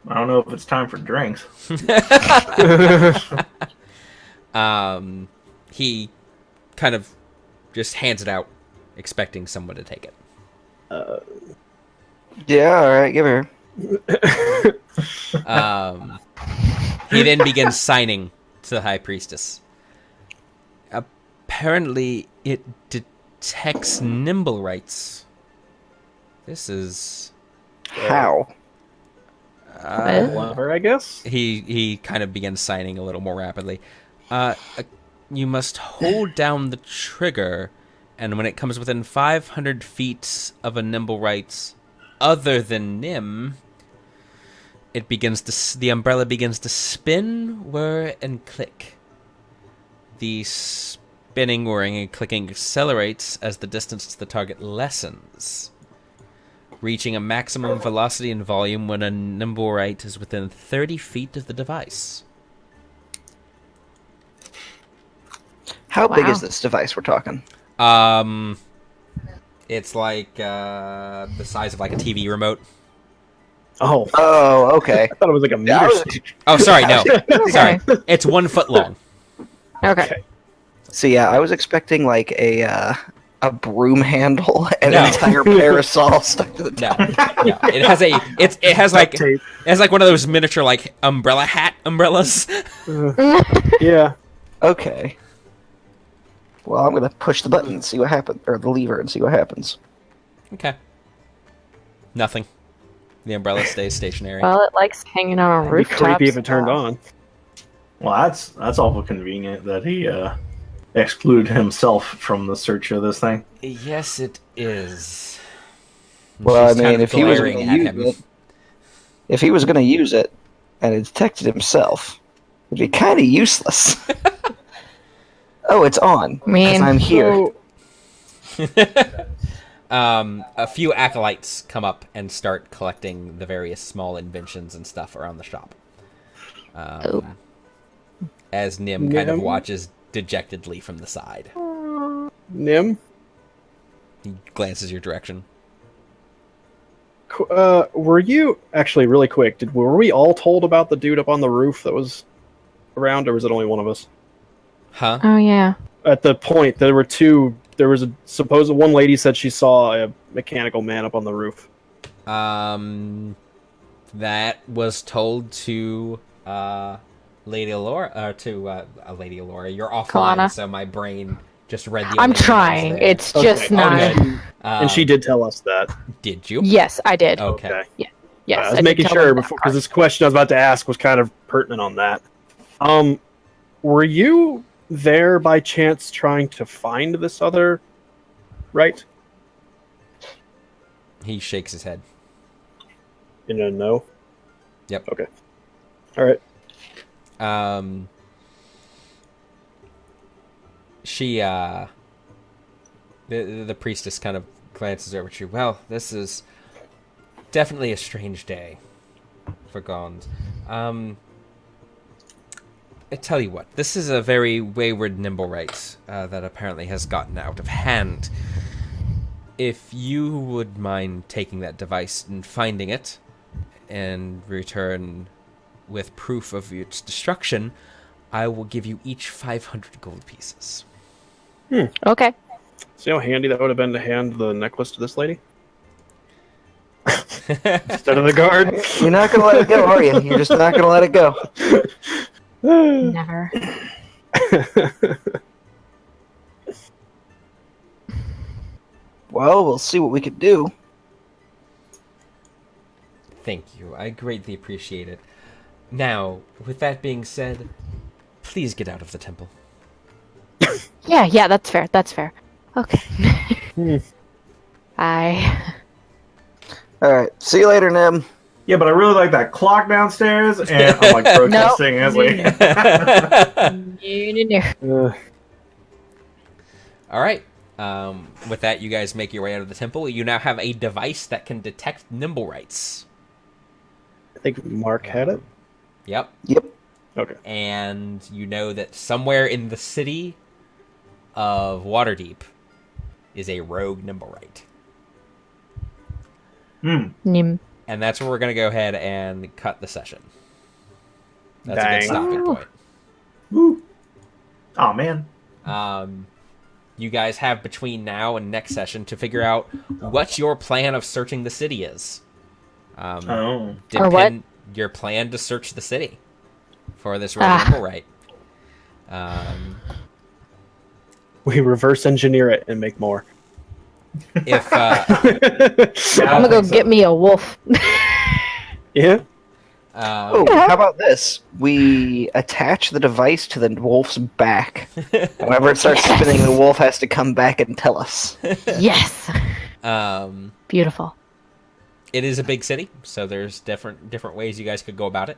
I don't know if it's time for drinks. He kind of just hands it out, expecting someone to take it. Yeah, all right, give her. He then begins signing to the High Priestess. Apparently, it detects nimble rights. This is... How? Clever, I guess. He kind of begins signing a little more rapidly. You must hold down the trigger, and when it comes within 500 feet of a nimble rights other than Nim, the umbrella begins to spin, whir, and click. The spinning, whirring, and clicking accelerates as the distance to the target lessens, reaching a maximum velocity and volume when a nimble right is within 30 feet of the device. How big is this device we're talking? It's like the size of like a TV remote. Oh, Oh, okay. I thought it was like a meter. Oh, sorry, no. Sorry. It's 1 foot long. Okay. So yeah, I was expecting like a broom handle and No. an entire parasol stuck to the No. top. No. It has like one of those miniature like umbrella hat umbrellas. Yeah. Okay. Well, I'm gonna push the button and see what happens, or the lever and see what happens. Okay. Nothing. The umbrella stays stationary. Well, it likes hanging out on It'd be rooftops. creepy if it turned on. Well, that's awful convenient that he excluded himself from the search of this thing. Yes, it is. Well, She's I mean, kind of if he was glaring gonna at use him. it, if he was gonna use it, and it detected himself, it'd be kind of useless. Oh, it's on. I mean, 'cause I'm here. A few acolytes come up and start collecting the various small inventions and stuff around the shop. As Nim kind of Nim? watches dejectedly from the side. Nim? He glances your direction. Were you actually really quick? Were we all told about the dude up on the roof that was around, or was it only one of us? Huh? Oh yeah. At the point, there were two. There was a supposed one lady said she saw a mechanical man up on the roof. That was told to Lady Alora, or to Lady Alora. You're offline, Kalana. so my brain just read the. I'm only trying. emails there. It's just not. Okay. And she did tell us that. Did you? Yes, I did. Okay. Yes, I was did making tell sure them that before part. because this question I was about to ask was kind of pertinent on that. Were you there by chance trying to find this other? Right? He shakes his head. You know, no. Yep. Okay. All right. She the priestess kind of glances over at you. Well, this is definitely a strange day for Gond. I tell you what, this is a very wayward Nimblewright that apparently has gotten out of hand. If you would mind taking that device and finding it, and return with proof of its destruction, I will give you each 500 gold pieces. Okay. See how handy that would have been to hand the necklace to this lady instead of the guard. You're not gonna let it go, are you? You're just not gonna let it go. Never. Well, we'll see what we can do. Thank you. I greatly appreciate it. Now, with that being said, please get out of the temple. Yeah, that's fair. That's fair. Okay. Bye. All right. See you later, Nim. Yeah, but I really like that clock downstairs, and I'm like protesting as we. No. All right. With that, you guys make your way out of the temple. You now have a device that can detect nimble rights. I think Mark had it. Yep. Yep. Okay. And you know that somewhere in the city of Waterdeep is a rogue nimblewright. Nim. And that's where we're going to go ahead and cut the session. That's a Dang. good stopping point. Woo. Oh man. You guys have between now and next session to figure out what your plan of searching the city is. Or what? Your plan to search the city for this rogue nimblewright. We reverse engineer it and make more. If I'm gonna go get me a wolf. Yeah. Oh, how about this? We attach the device to the wolf's back. Whenever it starts spinning, the wolf has to come back and tell us. Yes. Beautiful. It is a big city, so there's different ways you guys could go about it.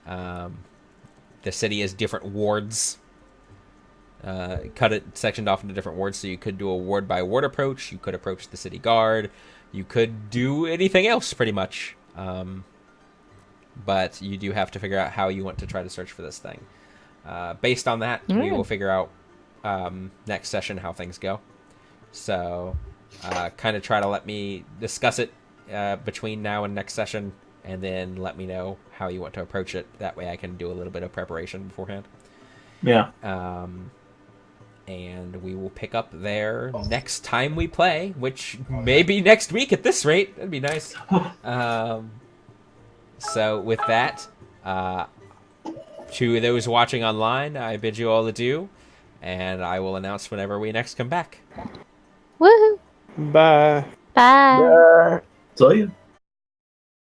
The city is different wards. Cut it sectioned off into different wards, so you could do a ward by ward approach. You could approach the city guard. You could do anything else, pretty much. But you do have to figure out how you want to try to search for this thing. Based on that, we will figure out next session how things go. So, kind of try to let me discuss it between now and next session, and then let me know how you want to approach it. That way I can do a little bit of preparation beforehand. Yeah. And we will pick up there next time we play, which may be next week at this rate. That'd be nice. So with that, to those watching online, I bid you all adieu, and I will announce whenever we next come back. Woohoo. Bye. Bye. So yeah.